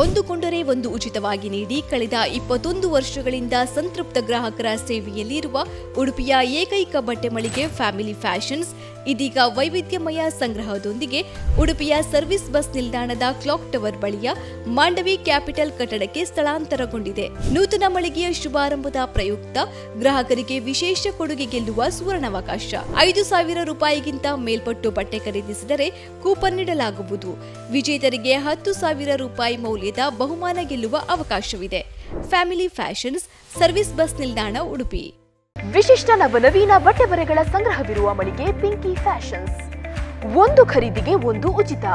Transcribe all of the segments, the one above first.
ಒಂದು ಕೊಂಡರೆ ಒಂದು ಉಚಿತವಾಗಿ ನೀಡಿ ಕಳೆದ 21 ವರ್ಷಗಳಿಂದ ಸಂತೃಪ್ತ ಗ್ರಾಹಕರ ಸೇವೆಯಲ್ಲಿರುವ ಉಡುಪಿಯ ಏಕೈಕ ಬಟ್ಟೆ ಮಳಿಗೆ ಫ್ಯಾಮಿಲಿ ಫ್ಯಾಷನ್ಸ್ ಇದೀಗ ವೈವಿಧ್ಯಮಯ ಸಂಗ್ರಹದೊಂದಿಗೆ ಉಡುಪಿಯ ಸರ್ವಿಸ್ ಬಸ್ ನಿಲ್ದಾಣದ ಕ್ಲಾಕ್ ಟವರ್ ಬಳಿಯ ಮಾಂಡವಿ ಕ್ಯಾಪಿಟಲ್ ಕಟ್ಟಡಕ್ಕೆ ಸ್ಥಳಾಂತರಗೊಂಡಿದೆ. ನೂತನ ಮಳಿಗೆಯ ಶುಭಾರಂಭದ ಪ್ರಯುಕ್ತ ಗ್ರಾಹಕರಿಗೆ ವಿಶೇಷ ಕೊಡುಗೆ ಗೆಲ್ಲುವ ಸುವರ್ಣಾವಕಾಶ. 5,000 ರೂಪಾಯಿಗಿಂತ ಮೇಲ್ಪಟ್ಟು ಬಟ್ಟೆ ಖರೀದಿಸಿದರೆ ಕೂಪನ್ ನೀಡಲಾಗುವುದು. ವಿಜೇತರಿಗೆ 10,000 ರೂಪಾಯಿ ಮೌಲ್ಯದ ಬಹುಮಾನ ಗೆಲ್ಲುವ ಅವಕಾಶವಿದೆ. ಫ್ಯಾಮಿಲಿ ಫ್ಯಾಷನ್ಸ್, ಸರ್ವಿಸ್ ಬಸ್ ನಿಲ್ದಾಣ, ಉಡುಪಿ. ವಿಶಿಷ್ಟ ನವನವೀನ ಬಟ್ಟೆ ಬರೆಗಳ ಸಂಗ್ರಹವಿರುವ ಮಳಿಗೆ ಪಿಂಕಿ ಫ್ಯಾಷನ್ಸ್. ಒಂದು ಖರೀದಿಗೆ ಒಂದು ಉಚಿತ.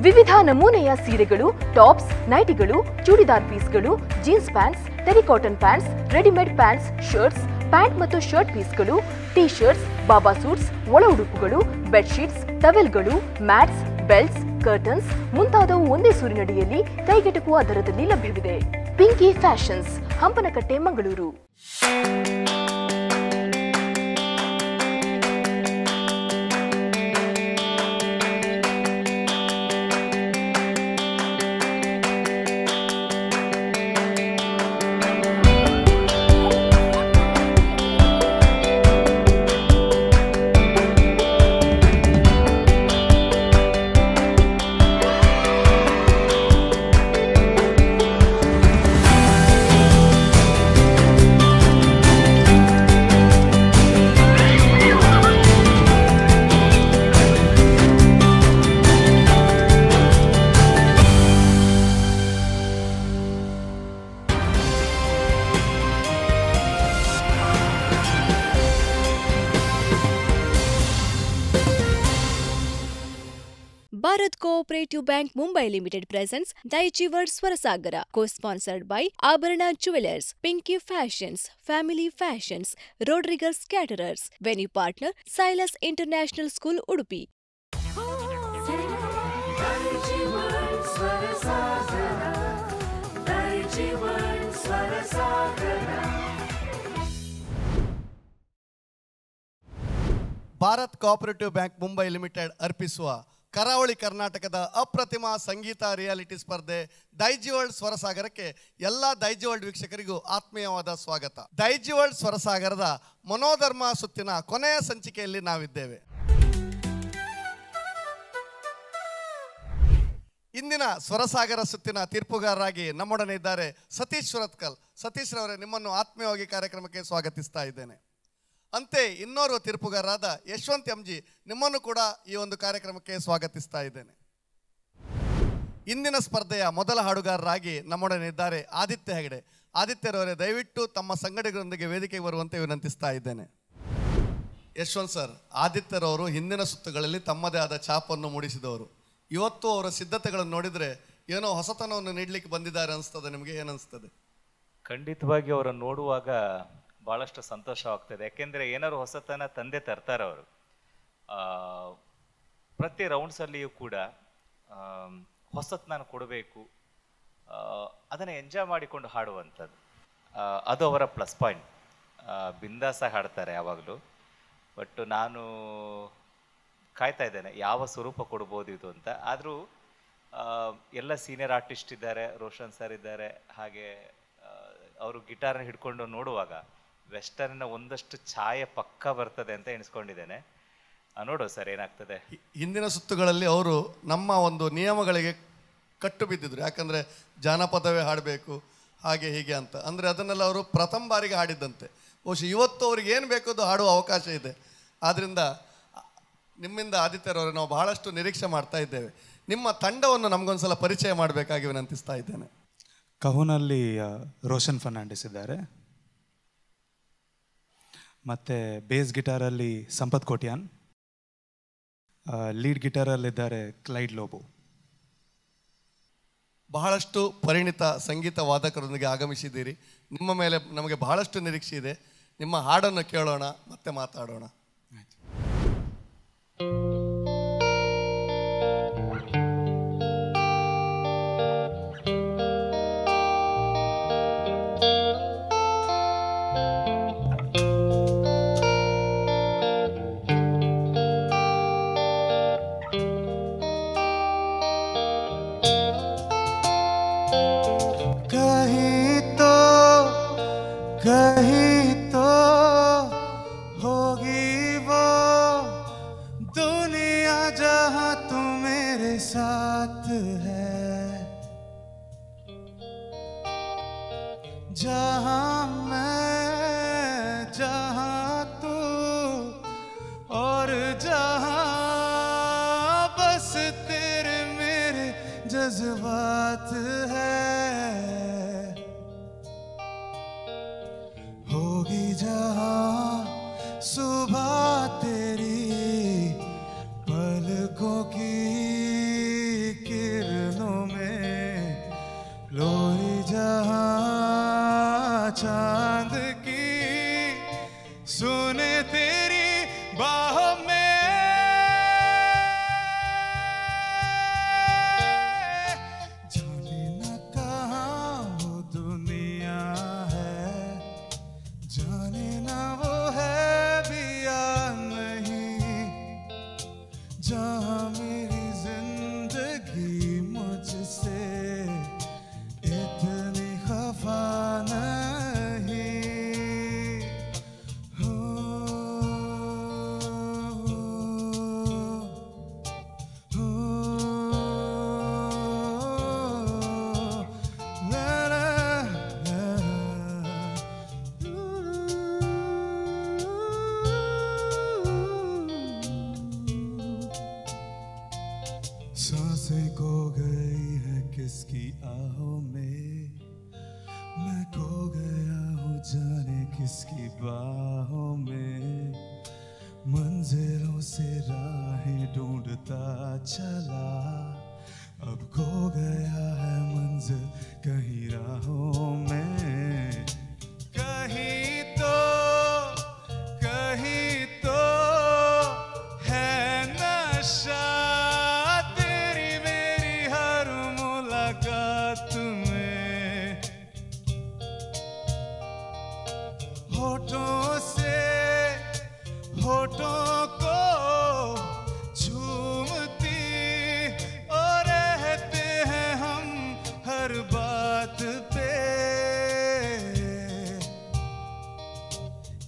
ವಿವಿಧ ನಮೂನೆಯ ಸೀರೆಗಳು, ಟಾಪ್ಸ್, ನೈಟಿಗಳು, ಚೂಡಿದಾರ್ ಪೀಸ್ಗಳು, jeans pants, terry cotton pants, readymade pants, shirts, pant ಮತ್ತು ಶರ್ಟ್ ಪೀಸ್ಗಳು, ಟೀ ಶರ್ಟ್ಸ್, ಬಾಬಾ ಸೂಟ್ಸ್, ಒಳ ಉಡುಪುಗಳು, ಬೆಡ್ಶೀಟ್ಸ್, ಟವೆಲ್ಗಳು, ಮ್ಯಾಟ್ಸ್, ಬೆಲ್ಟ್ಸ್, ಕರ್ಟನ್ಸ್ ಮುಂತಾದವು ಒಂದೇ ಸೂರಿನಡಿಯಲ್ಲಿ ಕೈಗೆಟುಕುವ ದರದಲ್ಲಿ ಲಭ್ಯವಿದೆ. Pinky fashions, Hampanakatte, Mangaluru. Bharat Cooperative Bank Mumbai Limited presents Daiichi World Swarasagara, co-sponsored by Abharana Jewelers, Pinky Fashions, Family Fashions, Rodriguez Caterers. Venue partner Silas International School, Udupi. Bharat cooperative bank Mumbai limited ಅರ್ಪಿಸುವ ಕರಾವಳಿ ಕರ್ನಾಟಕದ ಅಪ್ರತಿಮ ಸಂಗೀತ ರಿಯಾಲಿಟಿ ಸ್ಪರ್ಧೆ ದೈಜಿ ವರ್ಲ್ಡ್ ಸ್ವರಸಾಗರಕ್ಕೆ ಎಲ್ಲ Daiji world ವೀಕ್ಷಕರಿಗೂ ಆತ್ಮೀಯವಾದ ಸ್ವಾಗತ. Daiji world ಸ್ವರಸಾಗರದ ಮನೋಧರ್ಮ ಸುತ್ತಿನ ಕೊನೆಯ ಸಂಚಿಕೆಯಲ್ಲಿ ನಾವಿದ್ದೇವೆ. ಇಂದಿನ ಸ್ವರಸಾಗರ ಸುತ್ತಿನ ತೀರ್ಪುಗಾರರಾಗಿ ನಮ್ಮೊಡನೆ ಇದ್ದಾರೆ ಸತೀಶ್ ಸುರತ್ಕಲ್. ಸತೀಶ್ ರವರೇ, ನಿಮ್ಮನ್ನು ಆತ್ಮೀಯವಾಗಿ ಕಾರ್ಯಕ್ರಮಕ್ಕೆ ಸ್ವಾಗತಿಸ್ತಾ ಇದ್ದೇನೆ. ಅಂತೆ ಇನ್ನೋರ್ವ ತೀರ್ಪುಗಾರರಾದ ಯಶವಂತ್ ಎಂಜಿ, ನಿಮ್ಮನ್ನು ಕೂಡ ಈ ಒಂದು ಕಾರ್ಯಕ್ರಮಕ್ಕೆ ಸ್ವಾಗತಿಸ್ತಾ ಇದ್ದೇನೆ. ಇಂದಿನ ಸ್ಪರ್ಧೆಯ ಮೊದಲ ಹಾಡುಗಾರರಾಗಿ ನಮ್ಮೊಡನೆ ಇದ್ದಾರೆ ಆದಿತ್ಯ ಹೆಗಡೆ. ಆದಿತ್ಯರವರೇ, ದಯವಿಟ್ಟು ತಮ್ಮ ಸಂಗಡಿಗರೊಂದಿಗೆ ವೇದಿಕೆಗೆ ಬರುವಂತೆ ವಿನಂತಿಸ್ತಾ ಇದ್ದೇನೆ. ಯಶವಂತ್ ಸರ್, ಆದಿತ್ಯರವರು ಹಿಂದಿನ ಸುತ್ತುಗಳಲ್ಲಿ ತಮ್ಮದೇ ಆದ ಛಾಪನ್ನು ಮೂಡಿಸಿದವರು. ಇವತ್ತು ಅವರ ಸಿದ್ಧತೆಗಳನ್ನು ನೋಡಿದರೆ ಏನೋ ಹೊಸತನವನ್ನು ನೀಡಲಿಕ್ಕೆ ಬಂದಿದ್ದಾರೆ ಅನಿಸ್ತದೆ. ನಿಮಗೆ ಏನನ್ನಿಸ್ತದೆ? ಖಂಡಿತವಾಗಿ ಅವರನ್ನು ನೋಡುವಾಗ ಭಾಳಷ್ಟು ಸಂತೋಷವಾಗ್ತದೆ. ಯಾಕೆಂದರೆ ಏನಾದ್ರು ಹೊಸತನ ತಂದೆ ತರ್ತಾರೆ ಅವರು. ಪ್ರತಿ ರೌಂಡ್ಸಲ್ಲಿಯೂ ಕೂಡ ಹೊಸತನ ಕೊಡಬೇಕು, ಅದನ್ನು ಎಂಜಾಯ್ ಮಾಡಿಕೊಂಡು ಹಾಡುವಂಥದ್ದು, ಅದು ಅವರ ಪ್ಲಸ್ ಪಾಯಿಂಟ್. ಬಿಂದಾಸಾಗಿ ಹಾಡ್ತಾರೆ ಯಾವಾಗಲೂ. ಬಟ್ ನಾನು ಕಾಯ್ತಾ ಇದ್ದೇನೆ ಯಾವ ಸ್ವರೂಪ ಕೊಡ್ಬೋದು ಇದು ಅಂತ. ಆದರೂ ಎಲ್ಲ ಸೀನಿಯರ್ ಆರ್ಟಿಸ್ಟ್ ಇದ್ದಾರೆ, ರೋಷನ್ ಸರ್ ಇದ್ದಾರೆ, ಹಾಗೆ ಅವರು ಗಿಟಾರ್ನ ಹಿಡ್ಕೊಂಡು ನೋಡುವಾಗ ವೆಸ್ಟರ್ನ್ನ ಒಂದಷ್ಟು ಛಾಯೆ ಪಕ್ಕ ಬರ್ತದೆ ಅಂತ ಎಣಿಸ್ಕೊಂಡಿದ್ದೇನೆ. ನೋಡುವ ಸರ್ ಏನಾಗ್ತದೆ. ಹಿಂದಿನ ಸುತ್ತುಗಳಲ್ಲಿ ಅವರು ನಮ್ಮ ಒಂದು ನಿಯಮಗಳಿಗೆ ಕಟ್ಟು ಬಿದ್ದಿದ್ರು. ಯಾಕಂದರೆ ಜಾನಪದವೇ ಹಾಡಬೇಕು ಹಾಗೆ ಹೀಗೆ ಅಂತ. ಅಂದರೆ ಅದನ್ನೆಲ್ಲ ಅವರು ಪ್ರಥಮ ಬಾರಿಗೆ ಹಾಡಿದ್ದಂತೆ. ಬಹುಶಃ ಇವತ್ತು ಅವ್ರಿಗೆ ಏನು ಬೇಕದು ಹಾಡುವ ಅವಕಾಶ ಇದೆ. ಆದ್ದರಿಂದ ನಿಮ್ಮಿಂದ ಆದಿತ್ಯರವರು ನಾವು ಬಹಳಷ್ಟು ನಿರೀಕ್ಷೆ ಮಾಡ್ತಾ ಇದ್ದೇವೆ. ನಿಮ್ಮ ತಂಡವನ್ನು ನಮಗೊಂದ್ಸಲ ಪರಿಚಯ ಮಾಡಬೇಕಾಗಿ ವಿನಂತಿಸ್ತಾ ಇದ್ದೇನೆ. ಕಹುನಲ್ಲಿ ರೋಷನ್ ಫರ್ನಾಂಡಿಸ್ ಇದ್ದಾರೆ, ಮತ್ತು ಬೇಸ್ ಗಿಟಾರಲ್ಲಿ ಸಂಪತ್ ಕೋಟ್ಯಾನ್, ಲೀಡ್ ಗಿಟಾರಲ್ಲಿದ್ದಾರೆ ಕ್ಲೈಡ್ ಲೋಬೋ. ಬಹಳಷ್ಟು ಪರಿಣಿತ ಸಂಗೀತ ವಾದಕರೊಂದಿಗೆ ಆಗಮಿಸಿದ್ದೀರಿ. ನಿಮ್ಮ ಮೇಲೆ ನಮಗೆ ಬಹಳಷ್ಟು ನಿರೀಕ್ಷೆ ಇದೆ. ನಿಮ್ಮ ಹಾಡನ್ನು ಕೇಳೋಣ, ಮತ್ತೆ ಮಾತಾಡೋಣ. कहीं तो होगी वो दुनिया जहां तू मेरे साथ है, जहां मैं जहां तू और जहां बस तेरे मेरे जज्बात है। होगी जहां सुबह तेरी पलकों की किरणों में, लोई जहां चांद की सुने तेरी बाहों में, जाने न कहाँ वो दुनिया है, जाने न वो है भी या नहीं, जहाँ मेरी जिंदगी मुझसे इतनी खफा नहीं। हो, हो, ला, ला, ला, सांसें खो गई है किसकी आहों में, मैं खो गया हूँ जाने किसकी बाहों में, मंजिलों से राहें ढूंढता चला, अब खो गया है मंजिल कहीं राहों में। कहीं तो है नशा तेरी मेरी हर मुलाकात में, होठों से होठों को झूमती और रहते हैं हम हर बात पे,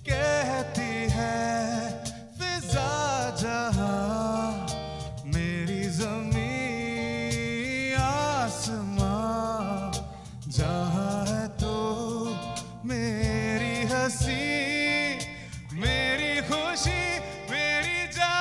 कहती है फिजा जहां मेरी ज़मीं आसमां, जहां है तो मेरी हंसी मेरी खुशी मेरी जान।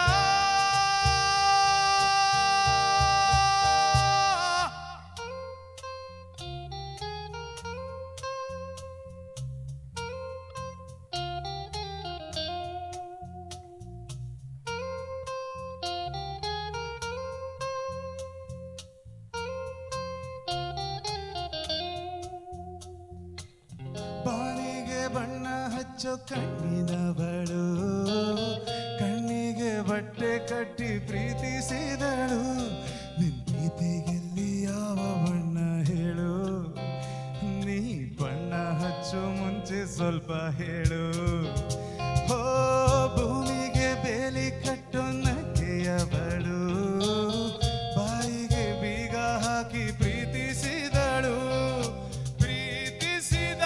ಬಾನಿಗೆ ಬಣ್ಣ ಹಚ್ಚೋ ಕಣ್ಣಿನವಳು, ಕಣ್ಣಿಗೆ ಬಟ್ಟೆ ಕಟ್ಟಿ ಪ್ರೀತಿಸಿದಳು, ನಿನ್ ಪ್ರೀತಿಗೆಲ್ಲಿ ಯಾವ ಬಣ್ಣ ಹೇಳು, ನೀ ಬಣ್ಣ ಹಚ್ಚೋ ಮುಂಚೆ ಸ್ವಲ್ಪ ಹೇಳು, ಹೋ ಭೂಮಿಗೆ ಬೇಲಿ ಕಟ್ಟೋ ನಗೆಯವಳು, ಬಾಯಿಗೆ ಬೀಗ ಹಾಕಿ ಪ್ರೀತಿಸಿದಳು, ಪ್ರೀತಿಸಿದ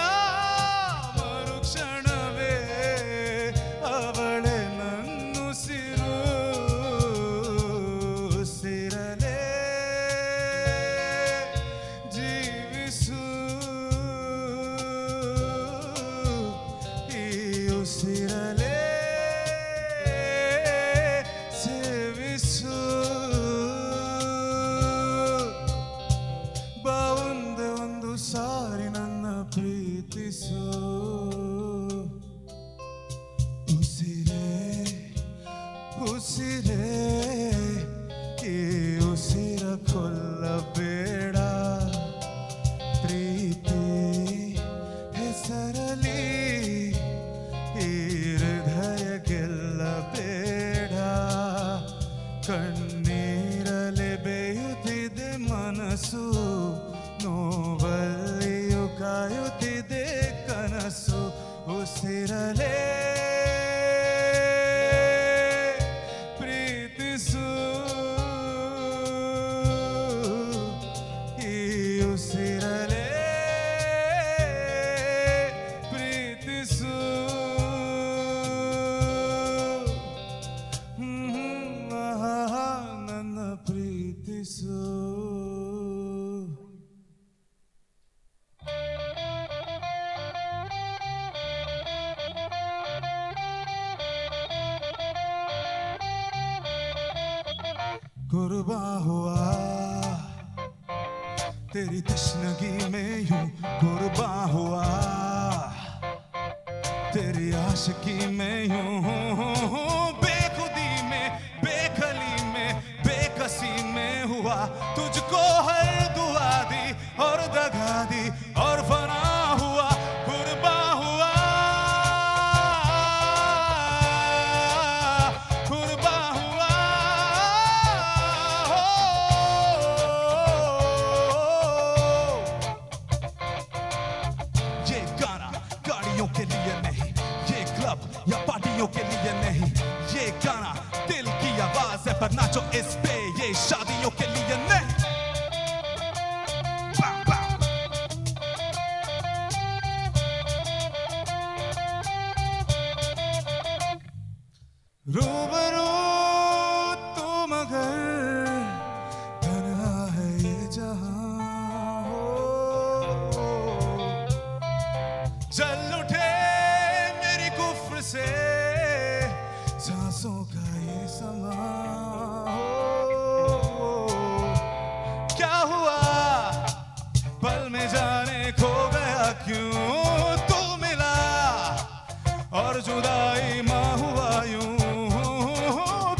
ಮರುಕ್ಷಣವೇ ಅವಳೆ ನನ್ನುಸಿರು, ಉಸಿರಲೇ ಜೀವಿಸು, ಈ ಉಸಿರಲೇ ಸೇವಿಸು, ಬಾ ಒಂದೇ ಒಂದು ಸಾರಿ ನನ್ನ ಪ್ರೀತಿಸು, ಉಸಿರೇ ಉಸಿರೇ ಈ ಉಸಿರ ಕೊಲ್ಲಬೇಡ, ಪ್ರೀತಿ ಹೆಸರಲಿ ಈ ಹೃದಯ ಗೆಲ್ಲಬೇಡ, ಕಣ್ಣೀರಲೆ ಬೇಯುತ್ತಿದೆ ಮನಸ್ಸು, ನೋವಲ್ಲಿಯೂ ಕಾಯುತ್ತಿದೆ ಕನಸು, ಉಸಿರಲೇ ಪ್ರೀತಿಸು, ಈ ಉಸಿರಲೇ ಪ್ರೀತಿಸು. कुर्बान हुआ तेरी तशनगी में यूं कुर्बान हुआ तेरी आशिकी में यूं बेखुदी में बेखली में बेकसी में हुआ तुझको हर दुआ दी और दगा दी और फना हुआ कुर्बान हुआ कुर्बान हुआ ये गाना गाड़ियों के लिए नहीं ये क्लब या पार्टियों के लिए नहीं ये गाना दिल की आवाज है पर नाचो इस पे ये शादियों के लिए नहीं Bam, bam. रूबरू तू मगर तन्हा है ये जहां हो चल उठे मेरी कुफ्र से सांसों का ये समा हो क्या हुआ पल में जाने खो गया क्यों तू मिला और जुदाई माँ हुआ यूं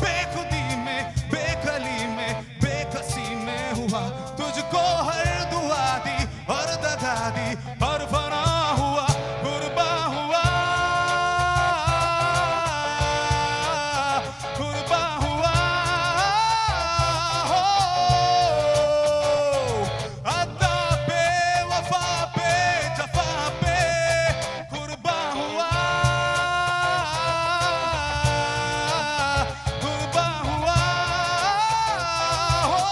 बेखुदी में बेखली में बेकसी में हुआ तुझको हर दुआ दी और दगा दी और फना हुआ कुर्बान हुआ कुर्बान हुआ हो अता पे वफा पे जफा पे कुर्बान हुआ कुर्बान हुआ हो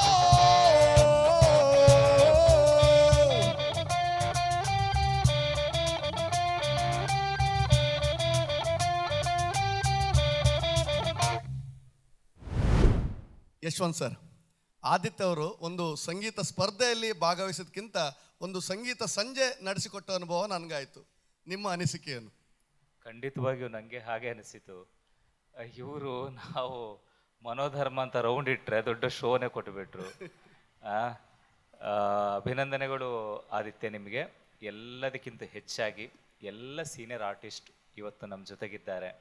ಯಶವಂತ್ ಸರ್, ಆದಿತ್ಯ ಅವರು ಒಂದು ಸಂಗೀತ ಸ್ಪರ್ಧೆಯಲ್ಲಿ ಭಾಗವಹಿಸೋದಕ್ಕಿಂತ ಒಂದು ಸಂಗೀತ ಸಂಜೆ ನಡೆಸಿಕೊಟ್ಟ ಅನುಭವ ನನಗಾಯಿತು. ನಿಮ್ಮ ಅನಿಸಿಕೆಯನ್ನು? ಖಂಡಿತವಾಗಿಯೂ ನನಗೆ ಹಾಗೆ ಅನಿಸಿತು. ಇವರು ನಾವು ಮನೋಧರ್ಮ ಅಂತ ರೌಂಡ್ ಇಟ್ಟರೆ ದೊಡ್ಡ ಶೋನೇ ಕೊಟ್ಟುಬಿಟ್ರು. ಅಭಿನಂದನೆಗಳು ಆದಿತ್ಯ ನಿಮಗೆ. ಎಲ್ಲದಕ್ಕಿಂತ ಹೆಚ್ಚಾಗಿ ಎಲ್ಲ ಸೀನಿಯರ್ ಆರ್ಟಿಸ್ಟ್ ಇವತ್ತು ನಮ್ಮ ಜೊತೆಗಿದ್ದಾರೆ.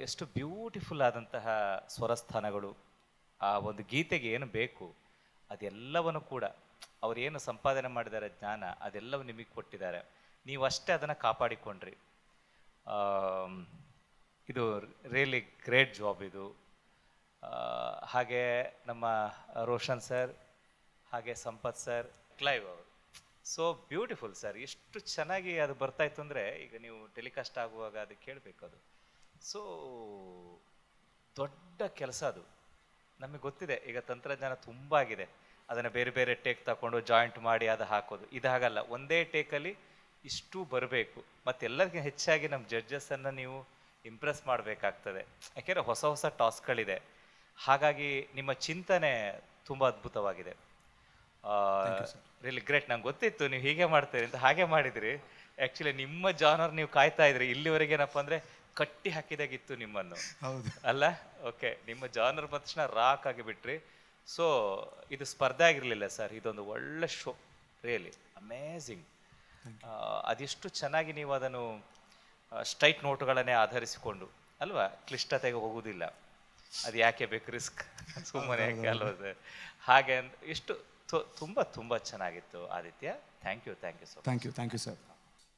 ಎಷ್ಟು ಬ್ಯೂಟಿಫುಲ್ ಆದಂತಹ ಸ್ವರಸ್ಥಾನಗಳು, ಆ ಒಂದು ಗೀತೆಗೆ ಏನು ಬೇಕು ಅದೆಲ್ಲವನ್ನು ಕೂಡ ಅವರೇನು ಸಂಪಾದನೆ ಮಾಡಿದ್ದಾರೆ ಜ್ಞಾನ ಅದೆಲ್ಲವೂ ನಿಮಗೆ ಕೊಟ್ಟಿದ್ದಾರೆ. ನೀವು ಅಷ್ಟೇ ಅದನ್ನು ಕಾಪಾಡಿಕೊಂಡ್ರಿ. ಇದು ರಿಯಲಿ ಗ್ರೇಟ್ ಜಾಬ್ ಇದು. ಹಾಗೆ ನಮ್ಮ ರೋಷನ್ ಸರ್, ಹಾಗೆ ಸಂಪತ್ ಸರ್, ಕ್ಲೈವ್ ಅವರು, ಸೊ ಬ್ಯೂಟಿಫುಲ್ ಸರ್. ಎಷ್ಟು ಚೆನ್ನಾಗಿ ಅದು ಬರ್ತಾಯಿತ್ತು ಅಂದರೆ ಈಗ ನೀವು ಟೆಲಿಕಾಸ್ಟ್ ಆಗುವಾಗ ಅದು ಕೇಳಬೇಕು. ಅದು ಸೊ ದೊಡ್ಡ ಕೆಲಸ ಅದು. ನಮಗೆ ಗೊತ್ತಿದೆ ಈಗ ತಂತ್ರಜ್ಞಾನ ತುಂಬ ಆಗಿದೆ, ಅದನ್ನು ಬೇರೆ ಬೇರೆ ಟೇಕ್ ತಗೊಂಡು ಜಾಯಿಂಟ್ ಮಾಡಿ ಅದು ಹಾಕೋದು. ಇದಾಗಲ್ಲ, ಒಂದೇ ಟೇಕಲ್ಲಿ ಇಷ್ಟು ಬರಬೇಕು. ಮತ್ತು ಎಲ್ಲರಿಗಿಂತ ಹೆಚ್ಚಾಗಿ ನಮ್ಮ ಜಡ್ಜಸ್ಸನ್ನು ನೀವು ಇಂಪ್ರೆಸ್ ಮಾಡಬೇಕಾಗ್ತದೆ, ಯಾಕೆಂದರೆ ಹೊಸ ಹೊಸ ಟಾಸ್ಕ್ಗಳಿದೆ. ಹಾಗಾಗಿ ನಿಮ್ಮ ಚಿಂತನೆ ತುಂಬ ಅದ್ಭುತವಾಗಿದೆ. Really great. ನಂಗೆ ಗೊತ್ತಿತ್ತು ನೀವು ಹೀಗೆ ಮಾಡ್ತೀರಿ ಅಂತ, ಹಾಗೆ ಮಾಡಿದಿರಿ. ಆ್ಯಕ್ಚುಲಿ ನಿಮ್ಮ ಜಾನರ್ ನೀವು ಕಾಯ್ತಾ ಇದ್ರಿ. ಇಲ್ಲಿವರೆಗೆ ಏನಪ್ಪ ಅಂದರೆ ಕಟ್ಟಿ ಹಾಕಿದಾಗಿತ್ತು ನಿಮ್ಮನ್ನು, ಅಲ್ಲ? ಓಕೆ, ನಿಮ್ಮ ಜಾನರ್ ಬಂದ ತಕ್ಷಣ ರಾಕ್ ಆಗಿಬಿಟ್ರಿ. ಸೊ ಇದು ಸ್ಪರ್ಧೆ ಆಗಿರಲಿಲ್ಲ ಸರ್, ಇದೊಂದು ಒಳ್ಳೆ ಶೋ. Really amazing. ಅದೆಷ್ಟು ಚೆನ್ನಾಗಿ ನೀವು ಅದನ್ನು ಸ್ಟ್ರೈಟ್ ನೋಟುಗಳನ್ನೇ ಆಧರಿಸಿಕೊಂಡು ಅಲ್ವಾ, ಕ್ಲಿಷ್ಟತೆಗೆ ಹೋಗುವುದಿಲ್ಲ. ಅದು ಯಾಕೆ ಬೇಕು ರಿಸ್ಕ್, ಸುಮ್ಮನೆ ಯಾಕೆ ಅಲ್ವದು. ಹಾಗೆ ಎಷ್ಟು ತುಂಬ ತುಂಬ ಚೆನ್ನಾಗಿತ್ತು Aditya. Thank you so much. Thank you sir.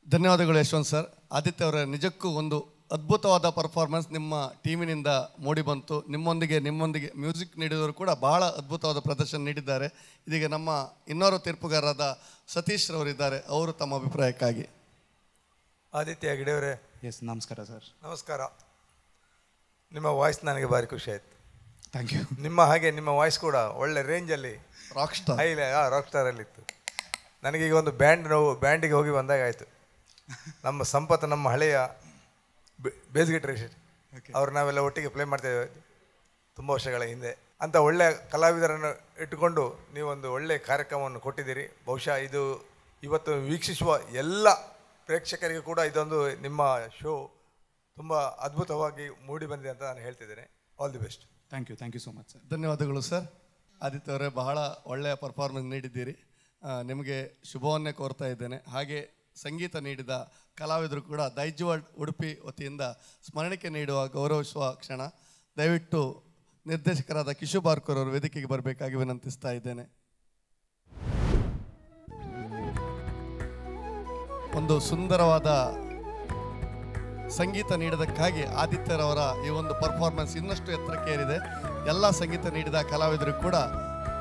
ಧನ್ಯವಾದಗಳು ಯಶವಂತ್ ಸರ್. ಆದಿತ್ಯ ಅವರ ನಿಜಕ್ಕೂ ಒಂದು ಅದ್ಭುತವಾದ ಪರ್ಫಾರ್ಮೆನ್ಸ್ ನಿಮ್ಮ ಟೀಮಿನಿಂದ ಮೂಡಿ ಬಂತು. ನಿಮ್ಮೊಂದಿಗೆ ಮ್ಯೂಸಿಕ್ ನೀಡಿದವರು ಕೂಡ ಬಹಳ ಅದ್ಭುತವಾದ ಪ್ರದರ್ಶನ ನೀಡಿದ್ದಾರೆ. ಇದೀಗ ನಮ್ಮ ಇನ್ನೋರ್ವ ತೀರ್ಪುಗಾರರಾದ ಸತೀಶ್ ರವರಿದ್ದಾರೆ, ಅವರು ತಮ್ಮ ಅಭಿಪ್ರಾಯಕ್ಕಾಗಿ. ಆದಿತ್ಯ ಹೆಗ್ಡೆಯವರೇ, ಎಸ್, ನಮಸ್ಕಾರ ಸರ್. ನಮಸ್ಕಾರ. ನಿಮ್ಮ ವಾಯ್ಸ್ ನನಗೆ ಭಾರಿ ಖುಷಿ ಆಯಿತು. Thank you. ನಿಮ್ಮ ಹಾಗೆ ನಿಮ್ಮ ವಾಯ್ಸ್ ಕೂಡ ಒಳ್ಳೆ ರೇಂಜಲ್ಲಿ ರಾಕ್ ಸ್ಟಾರ್ ರಾಕ್ ಸ್ಟಾರಲ್ಲಿತ್ತು. ನನಗೀಗ ಒಂದು ಬ್ಯಾಂಡಿಗೆ ಹೋಗಿ ಬಂದಾಗ ಆಯಿತು. ನಮ್ಮ ಸಂಪತ್, ನಮ್ಮ ಹಳೆಯ ಬೇಸ್ ಗಿಟಾರಿಸ್ಟ್, ಅವ್ರು ನಾವೆಲ್ಲ ಒಟ್ಟಿಗೆ ಪ್ಲೇ ಮಾಡ್ತೇವೆ ತುಂಬ ವರ್ಷಗಳ ಹಿಂದೆ. ಅಂತ ಒಳ್ಳೆಯ ಕಲಾವಿದರನ್ನು ಇಟ್ಟುಕೊಂಡು ನೀವೊಂದು ಒಳ್ಳೆಯ ಕಾರ್ಯಕ್ರಮವನ್ನು ಕೊಟ್ಟಿದ್ದೀರಿ. ಬಹುಶಃ ಇದು ಇವತ್ತು ವೀಕ್ಷಿಸುವ ಎಲ್ಲ ಪ್ರೇಕ್ಷಕರಿಗೂ ಕೂಡ ಇದೊಂದು ನಿಮ್ಮ ಶೋ ತುಂಬ ಅದ್ಭುತವಾಗಿ ಮೂಡಿ ಬಂದಿದೆ ಅಂತ ನಾನು ಹೇಳ್ತಿದ್ದೇನೆ. All the best. Thank you so much sir. ಧನ್ಯವಾದಗಳು ಸರ್. ಆದಿತ್ಯ ಅವರೇ, ಬಹಳ ಒಳ್ಳೆಯ ಪರ್ಫಾರ್ಮೆನ್ಸ್ ನೀಡಿದ್ದೀರಿ. ನಿಮಗೆ ಶುಭವನ್ನೇ ಕೋರ್ತಾ ಇದ್ದೇನೆ. ಹಾಗೆ ಸಂಗೀತ ನೀಡಿದ ಕಲಾವಿದರು ಕೂಡ ದೈಜ್ವಾಲ್ಡ್ ಉಡುಪಿ ವತಿಯಿಂದ ಸ್ಮರಣಿಕೆ ನೀಡುವ ಗೌರವಿಸುವ ಕ್ಷಣ. ದಯವಿಟ್ಟು ನಿರ್ದೇಶಕರಾದ ಕಿಶು ಬಾರ್ಕರ್ ಅವರು ವೇದಿಕೆಗೆ ಬರಬೇಕಾಗಿ ವಿನಂತಿಸ್ತಾ ಇದ್ದೇನೆ. ಒಂದು ಸುಂದರವಾದ ಸಂಗೀತ ನೀಡೋದಕ್ಕಾಗಿ ಆದಿತ್ಯರವರ ಈ ಒಂದು ಪರ್ಫಾರ್ಮೆನ್ಸ್ ಇನ್ನಷ್ಟು ಎತ್ತರಕ್ಕೆ ಏರಿದೆ. ಎಲ್ಲ ಸಂಗೀತ ನೀಡಿದ ಕಲಾವಿದರಿಗೂ ಕೂಡ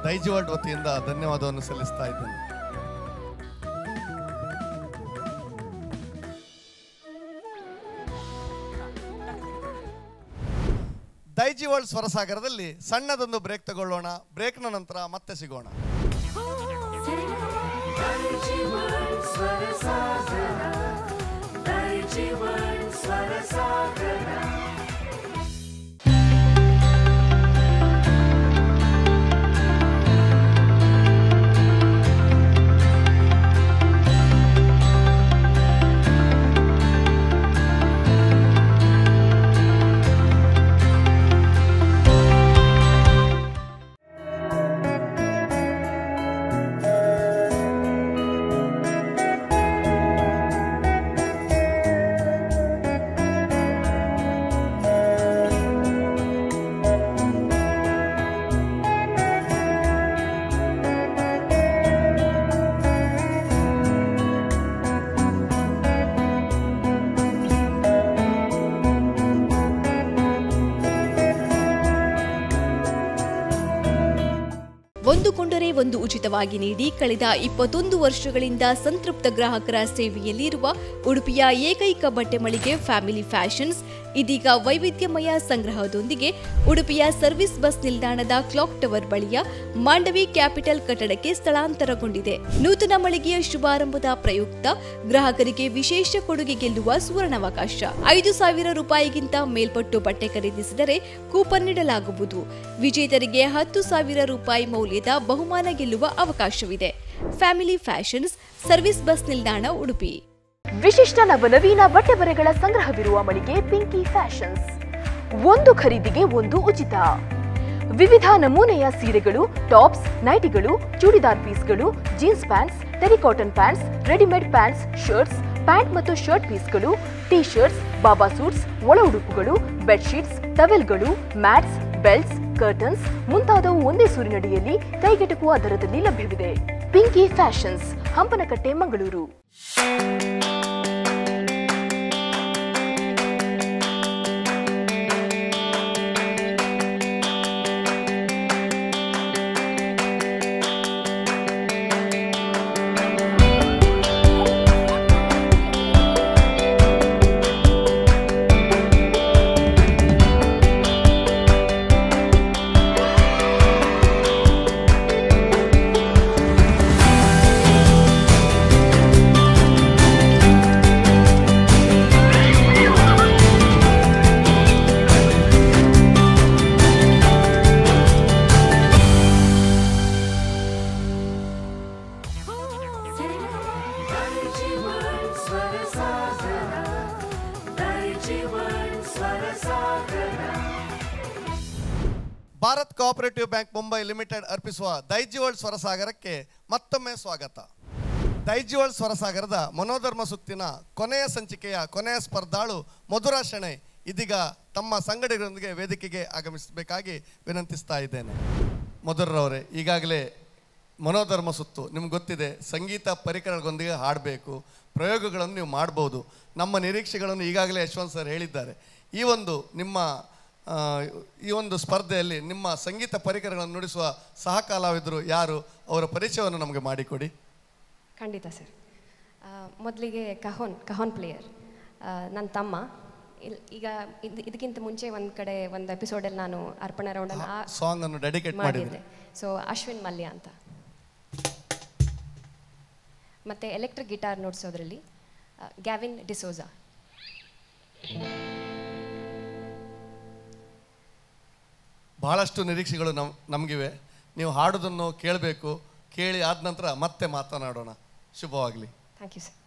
ದೈಜ್ವಾಲ್ಡ್ ವತಿಯಿಂದ ಧನ್ಯವಾದವನ್ನು ಸಲ್ಲಿಸ್ತಾ ಇದ್ದೇನೆ. ದೈಜ್ವಾಲ್ಡ್ ಸ್ವರಸಾಗರದಲ್ಲಿ ಸಣ್ಣದೊಂದು ಬ್ರೇಕ್ ತಗೊಳ್ಳೋಣ. ಬ್ರೇಕ್ನ ನಂತರ ಮತ್ತೆ ಸಿಗೋಣ. ಒಂದು ಕೊಂಡರೆ ಒಂದು ಉಚಿತವಾಗಿ ನೀಡಿ ಕಳೆದ 21 ವರ್ಷಗಳಿಂದ ಸಂತೃಪ್ತ ಗ್ರಾಹಕರ ಸೇವೆಯಲ್ಲಿರುವ ಉಡುಪಿಯ ಏಕೈಕ ಬಟ್ಟೆ ಮಳಿಗೆ ಫ್ಯಾಮಿಲಿ ಫ್ಯಾಷನ್ಸ್ ಇದೀಗ ವೈವಿಧ್ಯಮಯ ಸಂಗ್ರಹದೊಂದಿಗೆ ಉಡುಪಿಯ ಸರ್ವಿಸ್ ಬಸ್ ನಿಲ್ದಾಣದ ಕ್ಲಾಕ್ ಟವರ್ ಬಳಿಯ ಮಾಂಡವಿ ಕ್ಯಾಪಿಟಲ್ ಕಟ್ಟಡಕ್ಕೆ ಸ್ಥಳಾಂತರಗೊಂಡಿದೆ. ನೂತನ ಮಳಿಗೆಯ ಶುಭಾರಂಭದ ಪ್ರಯುಕ್ತ ಗ್ರಾಹಕರಿಗೆ ವಿಶೇಷ ಕೊಡುಗೆ ಗೆಲ್ಲುವ ಸುವರ್ಣಾವಕಾಶ. 5,000 ರೂಪಾಯಿಗಿಂತ ಮೇಲ್ಪಟ್ಟು ಬಟ್ಟೆ ಖರೀದಿಸಿದರೆ ಕೂಪನ್ ನೀಡಲಾಗುವುದು. ವಿಜೇತರಿಗೆ 10,000 ರೂಪಾಯಿ ಮೌಲ್ಯದ ಬಹುಮಾನ ಗೆಲ್ಲುವ ಅವಕಾಶವಿದೆ. ಫ್ಯಾಮಿಲಿ ಫ್ಯಾಷನ್ಸ್, ಸರ್ವಿಸ್ ಬಸ್ ನಿಲ್ದಾಣ, ಉಡುಪಿ. ವಿಶಿಷ್ಟ ನವನವೀನ ಬಟ್ಟೆ ಬರೆಗಳ ಸಂಗ್ರಹವಿರುವ ಮಳಿಗೆ ಪಿಂಕಿ ಫ್ಯಾಷನ್ಸ್. ಒಂದು ಖರೀದಿಗೆ ಒಂದು ಉಚಿತ. ವಿವಿಧ ನಮೂನೆಯ ಸೀರೆಗಳು, ಟಾಪ್ಸ್, ನೈಟಿಗಳು, ಚೂಡಿದಾರ್ ಪೀಸ್ಗಳು, jeans pants, terry cotton pants, readymade pants, shirts, pant ಮತ್ತು ಶರ್ಟ್ ಪೀಸ್ಗಳು, ಟೀ ಶರ್ಟ್ಸ್, ಬಾಬಾ ಸೂಟ್ಸ್, ಒಳ ಉಡುಪುಗಳು, ಬೆಡ್ಶೀಟ್ಸ್, ಟವೆಲ್ಗಳು, ಮ್ಯಾಟ್ಸ್, ಬೆಲ್ಟ್ಸ್, ಕರ್ಟನ್ಸ್ ಮುಂತಾದವು ಒಂದೇ ಸೂರಿನಡಿಯಲ್ಲಿ ಕೈಗೆಟುಕುವ ದರದಲ್ಲಿ ಲಭ್ಯವಿದೆ. Pinky fashions, Hampanakatte, Mangaluru. Bharat cooperative bank Mumbai limited ಅರ್ಪಿಸುವ ದೈಜ್ವಾಲ್ಡ್ ಸ್ವರಸಾಗರಕ್ಕೆ ಮತ್ತೊಮ್ಮೆ ಸ್ವಾಗತ. ದೈಜ್ವಾಲ್ಡ್ ಸ್ವರಸಾಗರದ ಮನೋಧರ್ಮ ಸುತ್ತಿನ ಕೊನೆಯ ಸಂಚಿಕೆಯ ಕೊನೆಯ ಸ್ಪರ್ಧಾಳು ಮಧುರಾ ಶೆಣೈ ಇದೀಗ ತಮ್ಮ ಸಂಗಡಿಗರೊಂದಿಗೆ ವೇದಿಕೆಗೆ ಆಗಮಿಸಬೇಕಾಗಿ ವಿನಂತಿಸ್ತಾ ಇದ್ದೇನೆ. ಮಧುರರವರೇ, ಈಗಾಗಲೇ ಮನೋಧರ್ಮ ಸುತ್ತು ನಿಮ್ಗೆ ಗೊತ್ತಿದೆ. ಸಂಗೀತ ಪರಿಕರಗಳೊಂದಿಗೆ ಹಾಡಬೇಕು, ಪ್ರಯೋಗಗಳನ್ನು ನೀವು ಮಾಡ್ಬೋದು. ನಮ್ಮ ನಿರೀಕ್ಷೆಗಳನ್ನು ಈಗಾಗಲೇ ಯಶವಂತ್ ಸರ್ ಹೇಳಿದ್ದಾರೆ. ಈ ಒಂದು ಸ್ಪರ್ಧೆಯಲ್ಲಿ ನಿಮ್ಮ ಸಂಗೀತ ಪರಿಕರಗಳನ್ನು ನುಡಿಸುವ ಸಹ ಕಲಾವಿದರು ಯಾರು, ಅವರ ಪರಿಚಯವನ್ನು ನಮಗೆ ಮಾಡಿಕೊಡಿ. ಖಂಡಿತ ಸರ್. ಮೊದಲಿಗೆ ಕಹೋನ್ ಪ್ಲೇಯರ್ ನನ್ನ ತಮ್ಮ. ಈಗ ಇದಕ್ಕಿಂತ ಮುಂಚೆ ಒಂದು ಎಪಿಸೋಡಲ್ಲಿ ನಾನು ಅರ್ಪಣಾ ರೌಂಡನ್ನು ಸಾಂಗ್ ಅನ್ನು ಡೆಡಿಕೇಟ್ ಮಾಡಿದ್ದೆ. ಸೊ ಅಶ್ವಿನ್ ಮಲ್ಯ ಅಂತ. ಮತ್ತು ಎಲೆಕ್ಟ್ರಿಕ್ ಗಿಟಾರ್ ನುಡಿಸೋದ್ರಲ್ಲಿ ಗ್ಯಾವಿನ್ ಡಿಸೋಜಾ. ಬಹಳಷ್ಟು ನಿರೀಕ್ಷೆಗಳು ನಮಗಿವೆ. ನೀವು ಹಾಡೋದನ್ನು ಕೇಳಬೇಕು. ಕೇಳಿ ಆದ ನಂತರ ಮತ್ತೆ ಮಾತನಾಡೋಣ. ಶುಭವಾಗಲಿ. Thank you sir.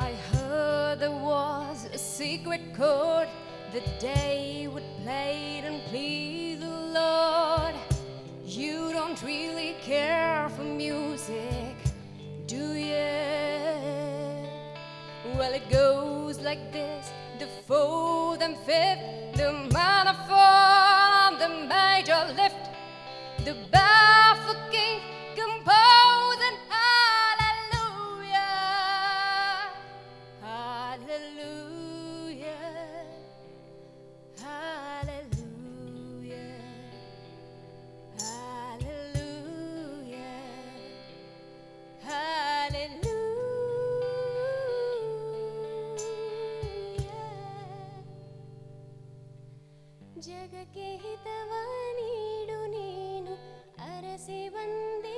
I heard there was a secret chord that they would play and please the Lord. You don't really care for music, do you? Well, it goes like this: the fourth and fifth, the minor fall, the major lift, the baffled king composing hallelujah, hallelujah, hallelujah, hallelujah, hallelujah. ಜಗಕ್ಕೆ ಹಿತವ ನೀಡು ನೀನು ಅರಸಿ ಬಂದೆ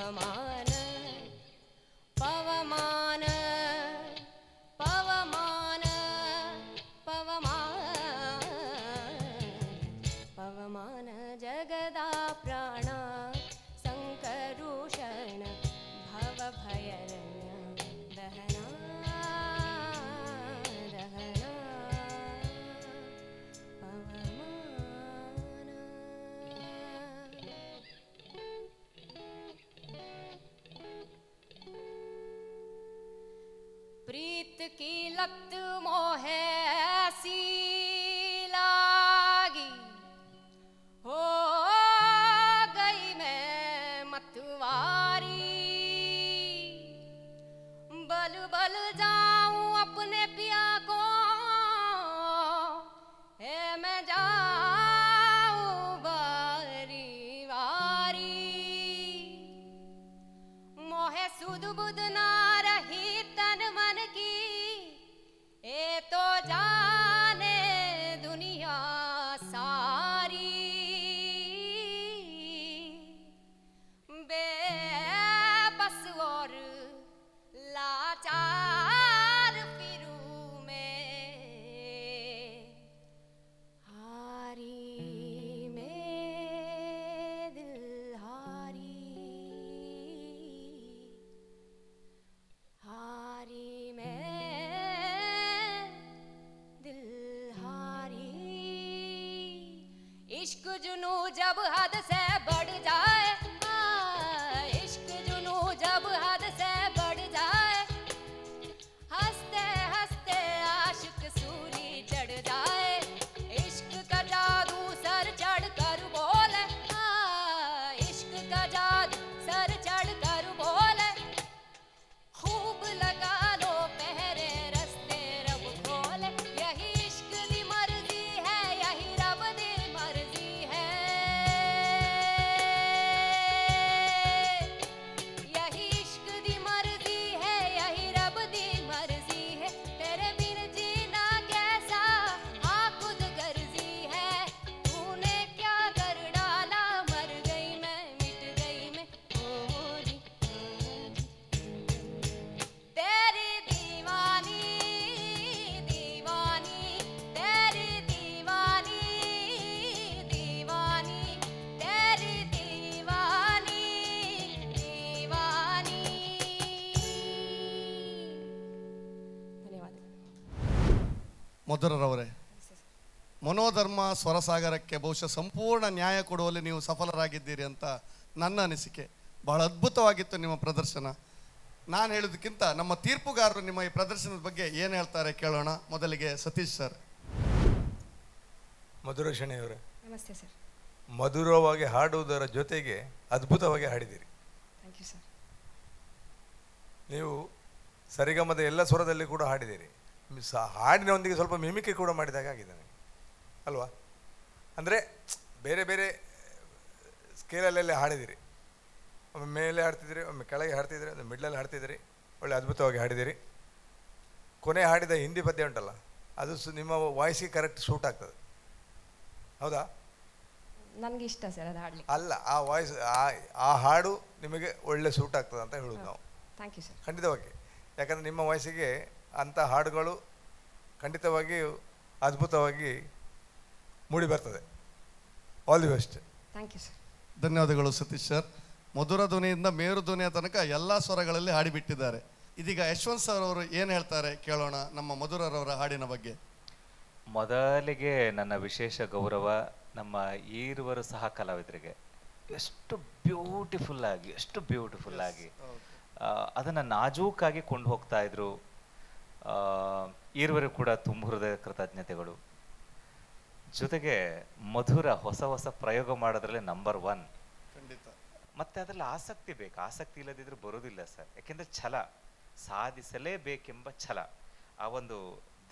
ಪವಮಾನ ಪವಮಾನ ಪವಮಾನ ಪವಮಾನ ಪವಮಾನ ಜಗದ ಪ್ರಾಣ ಸಂಕರುಷಣ ಭವ ಭಯರಣ್ಯ ದಹನ ದಹನ ಪವಮಾನ प्रीत की लत मोहे ऐसी लागी हो गई मैं मतवारी बल बल जाऊं अपने पिया को है मैं जाऊं बारी वारी मोहे सुध बुध ना रही तन मन की ए तो जाने दुनिया सारी बेबस और लाचार फिरूं मैं हारी में दिल हारी हारी में दिल हारी इश्क जुनू जब हद से बढ़ जाए इश्क जुनू जब हद से बढ़ जाए हंसते हंसते आशिक सूली चढ़ जाए इश्क का जादू सर चढ़ कर बोले इश्क का जादू सर चढ़ कर बोले खूब लगा लो पहरे रस्ते रब खोले यही इश्क दी मर्जी है यही रब दी मर्जी है यही इश्क दी मर्जी है यही रब दी मर्जी है तेरे बिन जीना कैसा आ खुद गर्जी है तूने क्या कर डाला मर गई मैं मिट गई मैं ओ मोरी तेरी दीवानी दीवानी तेरी दीवानी दीवानी तेरी दीवानी दीवानी ಧನ್ಯವಾದ ಮಧುರರವರೇ, ಮನೋಧರ್ಮ ಸ್ವರಸಾಗರಕ್ಕೆ ಬಹುಶಃ ಸಂಪೂರ್ಣ ನ್ಯಾಯ ಕೊಡುವಲ್ಲಿ ನೀವು ಸಫಲರಾಗಿದ್ದೀರಿ ಅಂತ ನನ್ನ ಅನಿಸಿಕೆ. ಬಹಳ ಅದ್ಭುತವಾಗಿತ್ತು ನಿಮ್ಮ ಪ್ರದರ್ಶನ. ನಾನು ಹೇಳೋದಕ್ಕಿಂತ ನಮ್ಮ ತೀರ್ಪುಗಾರರು ನಿಮ್ಮ ಈ ಪ್ರದರ್ಶನದ ಬಗ್ಗೆ ಏನು ಹೇಳ್ತಾರೆ ಕೇಳೋಣ. ಮೊದಲಿಗೆ ಸತೀಶ್ ಸರ್. ಮಧುರ ಶೆಣೆಯವರೇ, ನಮಸ್ತೆ ಸರ್. ಮಧುರವಾಗಿ ಹಾಡುವುದರ ಜೊತೆಗೆ ಅದ್ಭುತವಾಗಿ ಹಾಡಿದ್ದೀರಿ. Thank you sir. ನೀವು ಸರಿಗಮದ ಎಲ್ಲ ಸ್ವರದಲ್ಲಿ ಕೂಡ ಹಾಡಿದ್ದೀರಿ. ಹಾಡಿನೊಂದಿಗೆ ಸ್ವಲ್ಪ ಮಿಮಿಕ್ರಿ ಕೂಡ ಮಾಡಿದಾಗ ಆಗಿದೆ ನನಗೆ, ಅಲ್ವಾ? ಅಂದರೆ ಬೇರೆ ಬೇರೆ ಸ್ಕೇಲಲ್ಲೆಲ್ಲ ಹಾಡಿದ್ದೀರಿ. ಒಮ್ಮೆ ಮೇಲೆ ಹಾಡ್ತಿದ್ದೀರಿ, ಒಮ್ಮೆ ಕೆಳಗೆ ಹಾಡ್ತಿದ್ದೀರಿ, ಒಂದು ಮಿಡ್ಲಲ್ಲಿ ಹಾಡ್ತಿದ್ದೀರಿ. ಒಳ್ಳೆ ಅದ್ಭುತವಾಗಿ ಹಾಡಿದ್ದೀರಿ. ಕೊನೆ ಹಾಡಿದ ಹಿಂದಿ ಪದ್ಯ ಉಂಟಲ್ಲ, ಅದು ನಿಮ್ಮ ವಾಯ್ಸಿಗೆ ಕರೆಕ್ಟ್ ಸೂಟ್ ಆಗ್ತದೆ, ಹೌದಾ? ನನಗೆ ಇಷ್ಟ ಸರ್ ಅದು ಹಾಡ್ಲಿಕ್ಕೆ. ಅಲ್ಲ, ಆ ವಾಯ್ಸ್ ಆ ಹಾಡು ನಿಮಗೆ ಒಳ್ಳೆ ಸೂಟ್ ಆಗ್ತದೆ ಅಂತ ಹೇಳೋದು ನಾವು. Thank you sir. ಖಂಡಿತವಾಗಿ. ಯಾಕಂದರೆ ನಿಮ್ಮ ವಾಯ್ಸಿಗೆ ಅಂಥ ಹಾಡುಗಳು ಖಂಡಿತವಾಗಿ ಅದ್ಭುತವಾಗಿ ಮೂಡಿ ಬರ್ತದೆ. All the best. Thank you sir. ಧನ್ಯವಾದಗಳು ಸತೀಶ್ ಸರ್. ಮಧುರ ಧ್ವನಿಯಿಂದ ಮೇರು ಧ್ವನಿಯ ತನಕ ಎಲ್ಲ ಸ್ವರಗಳಲ್ಲಿ ಹಾಡಿಬಿಟ್ಟಿದ್ದಾರೆ. ಇದೀಗ ಯಶವಂತ್ ಸರ್ ಅವರು ಏನು ಹೇಳ್ತಾರೆ ಕೇಳೋಣ ನಮ್ಮ ಮಧುರರವರ ಹಾಡಿನ ಬಗ್ಗೆ. ಮೊದಲಿಗೆ ನನ್ನ ವಿಶೇಷ ಗೌರವ ನಮ್ಮ ಈರುವರು ಸಹ ಕಲಾವಿದರಿಗೆ. ಎಷ್ಟು ಬ್ಯೂಟಿಫುಲ್ ಆಗಿ ಅದನ್ನು ನಾಜೂಕಾಗಿ ಕೊಂಡು ಹೋಗ್ತಾ ಇದ್ರು. ಈರುವರು ಕೂಡ ತುಂಬ ಹೃದಯ ಕೃತಜ್ಞತೆಗಳು. ಜೊತೆಗೆ ಮಧುರ ಹೊಸ ಹೊಸ ಪ್ರಯೋಗ ಮಾಡೋದ್ರಲ್ಲಿ ನಂಬರ್ 1. ಖಂಡಿತ. ಮತ್ತೆ ಅದರಲ್ಲಿ ಆಸಕ್ತಿ ಬೇಕು. ಆಸಕ್ತಿ ಇಲ್ಲದಿದ್ರೂ ಬರೋದಿಲ್ಲ ಸರ್. ಯಾಕೆಂದರೆ ಛಲ, ಸಾಧಿಸಲೇಬೇಕೆಂಬ ಛಲ, ಆ ಒಂದು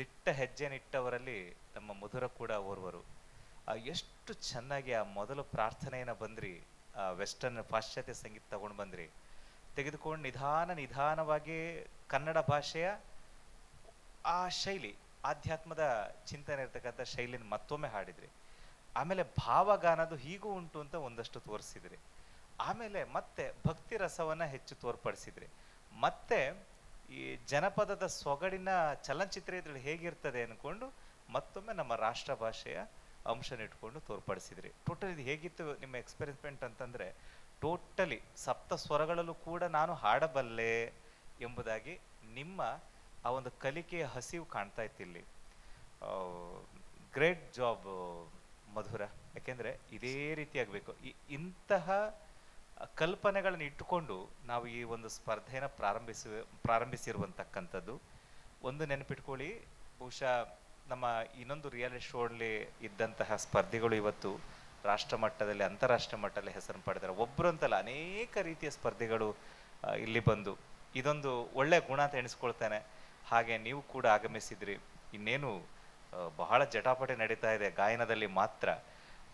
ದಿಟ್ಟ ಹೆಜ್ಜೆನಿಟ್ಟವರಲ್ಲಿ ನಮ್ಮ ಮಧುರ ಕೂಡ ಓರ್ವರು. ಎಷ್ಟು ಚೆನ್ನಾಗಿ ಆ ಮೊದಲು ಪ್ರಾರ್ಥನೆಯನ್ನು ಬಂದ್ರಿ, ವೆಸ್ಟರ್ನ್ ಪಾಶ್ಚಾತ್ಯ ಸಂಗೀತ ತಗೊಂಡು ಬಂದ್ರಿ, ತೆಗೆದುಕೊಂಡು ನಿಧಾನವಾಗಿ ಕನ್ನಡ ಭಾಷೆಯ ಆ ಶೈಲಿ, ಆಧ್ಯಾತ್ಮದ ಚಿಂತನೆ ಇರ್ತಕ್ಕಂಥ ಶೈಲಿನ ಮತ್ತೊಮ್ಮೆ ಹಾಡಿದ್ರಿ. ಆಮೇಲೆ ಭಾವಗಾನದು ಹೀಗೂ ಉಂಟು ಅಂತ ಒಂದಷ್ಟು ತೋರಿಸಿದ್ರಿ. ಆಮೇಲೆ ಮತ್ತೆ ಭಕ್ತಿ ರಸವನ್ನು ಹೆಚ್ಚು ತೋರ್ಪಡಿಸಿದ್ರಿ. ಮತ್ತೆ ಈ ಜನಪದದ ಸೊಗಡಿನ ಚಲನಚಿತ್ರ ಇದ್ರಲ್ಲಿ ಹೇಗಿರ್ತದೆ ಅಂದ್ಕೊಂಡು ಮತ್ತೊಮ್ಮೆ ನಮ್ಮ ರಾಷ್ಟ್ರ ಭಾಷೆಯ ಅಂಶನ ಇಟ್ಕೊಂಡು ತೋರ್ಪಡಿಸಿದ್ರಿ. ಟೋಟಲ್ ಇದು ಹೇಗಿತ್ತು ನಿಮ್ಮ ಎಕ್ಸ್ಪೆರಿಮೆಂಟ್ ಅಂತಂದರೆ, ಟೋಟಲಿ ಸಪ್ತ ಸ್ವರಗಳಲ್ಲೂ ಕೂಡ ನಾನು ಹಾಡಬಲ್ಲೆ ಎಂಬುದಾಗಿ ನಿಮ್ಮ ಆ ಒಂದು ಕಲಿಕೆಯ ಹಸಿವು ಕಾಣ್ತಾ ಇತ್ತು ಇಲ್ಲಿ. ಗ್ರೇಟ್ ಜಾಬ್ ಮಧುರ. ಯಾಕೆಂದರೆ ಇದೇ ರೀತಿ ಆಗಬೇಕು. ಇಂತಹ ಕಲ್ಪನೆಗಳನ್ನು ಇಟ್ಟುಕೊಂಡು ನಾವು ಈ ಒಂದು ಸ್ಪರ್ಧೆನ ಪ್ರಾರಂಭಿಸಿರುವಂತಕ್ಕಂಥದ್ದು. ಒಂದು ನೆನಪಿಟ್ಕೊಳ್ಳಿ, ಬಹುಶಃ ನಮ್ಮ ಇನ್ನೊಂದು ರಿಯಾಲಿಟಿ ಶೋಲ್ಲಿ ಇದ್ದಂತಹ ಸ್ಪರ್ಧಿಗಳು ಇವತ್ತು ರಾಷ್ಟ್ರ ಮಟ್ಟದಲ್ಲಿ, ಅಂತಾರಾಷ್ಟ್ರೀಯ ಮಟ್ಟದಲ್ಲಿ ಹೆಸರನ್ನು ಪಡೆದಾರೆ. ಒಬ್ಬರು ಅಂತಲ್ಲ, ಅನೇಕ ರೀತಿಯ ಸ್ಪರ್ಧಿಗಳು ಇಲ್ಲಿ ಬಂದು ಇದೊಂದು ಒಳ್ಳೆಯ ಗುಣ ಅಂತ ಎಣಿಸ್ಕೊಳ್ತಾನೆ. ಹಾಗೆ ನೀವು ಕೂಡ ಆಗಮಿಸಿದ್ರಿ. ಇನ್ನೇನು ಬಹಳ ಜಟಾಪಟಿ ನಡೀತಾ ಇದೆ ಗಾಯನದಲ್ಲಿ ಮಾತ್ರ.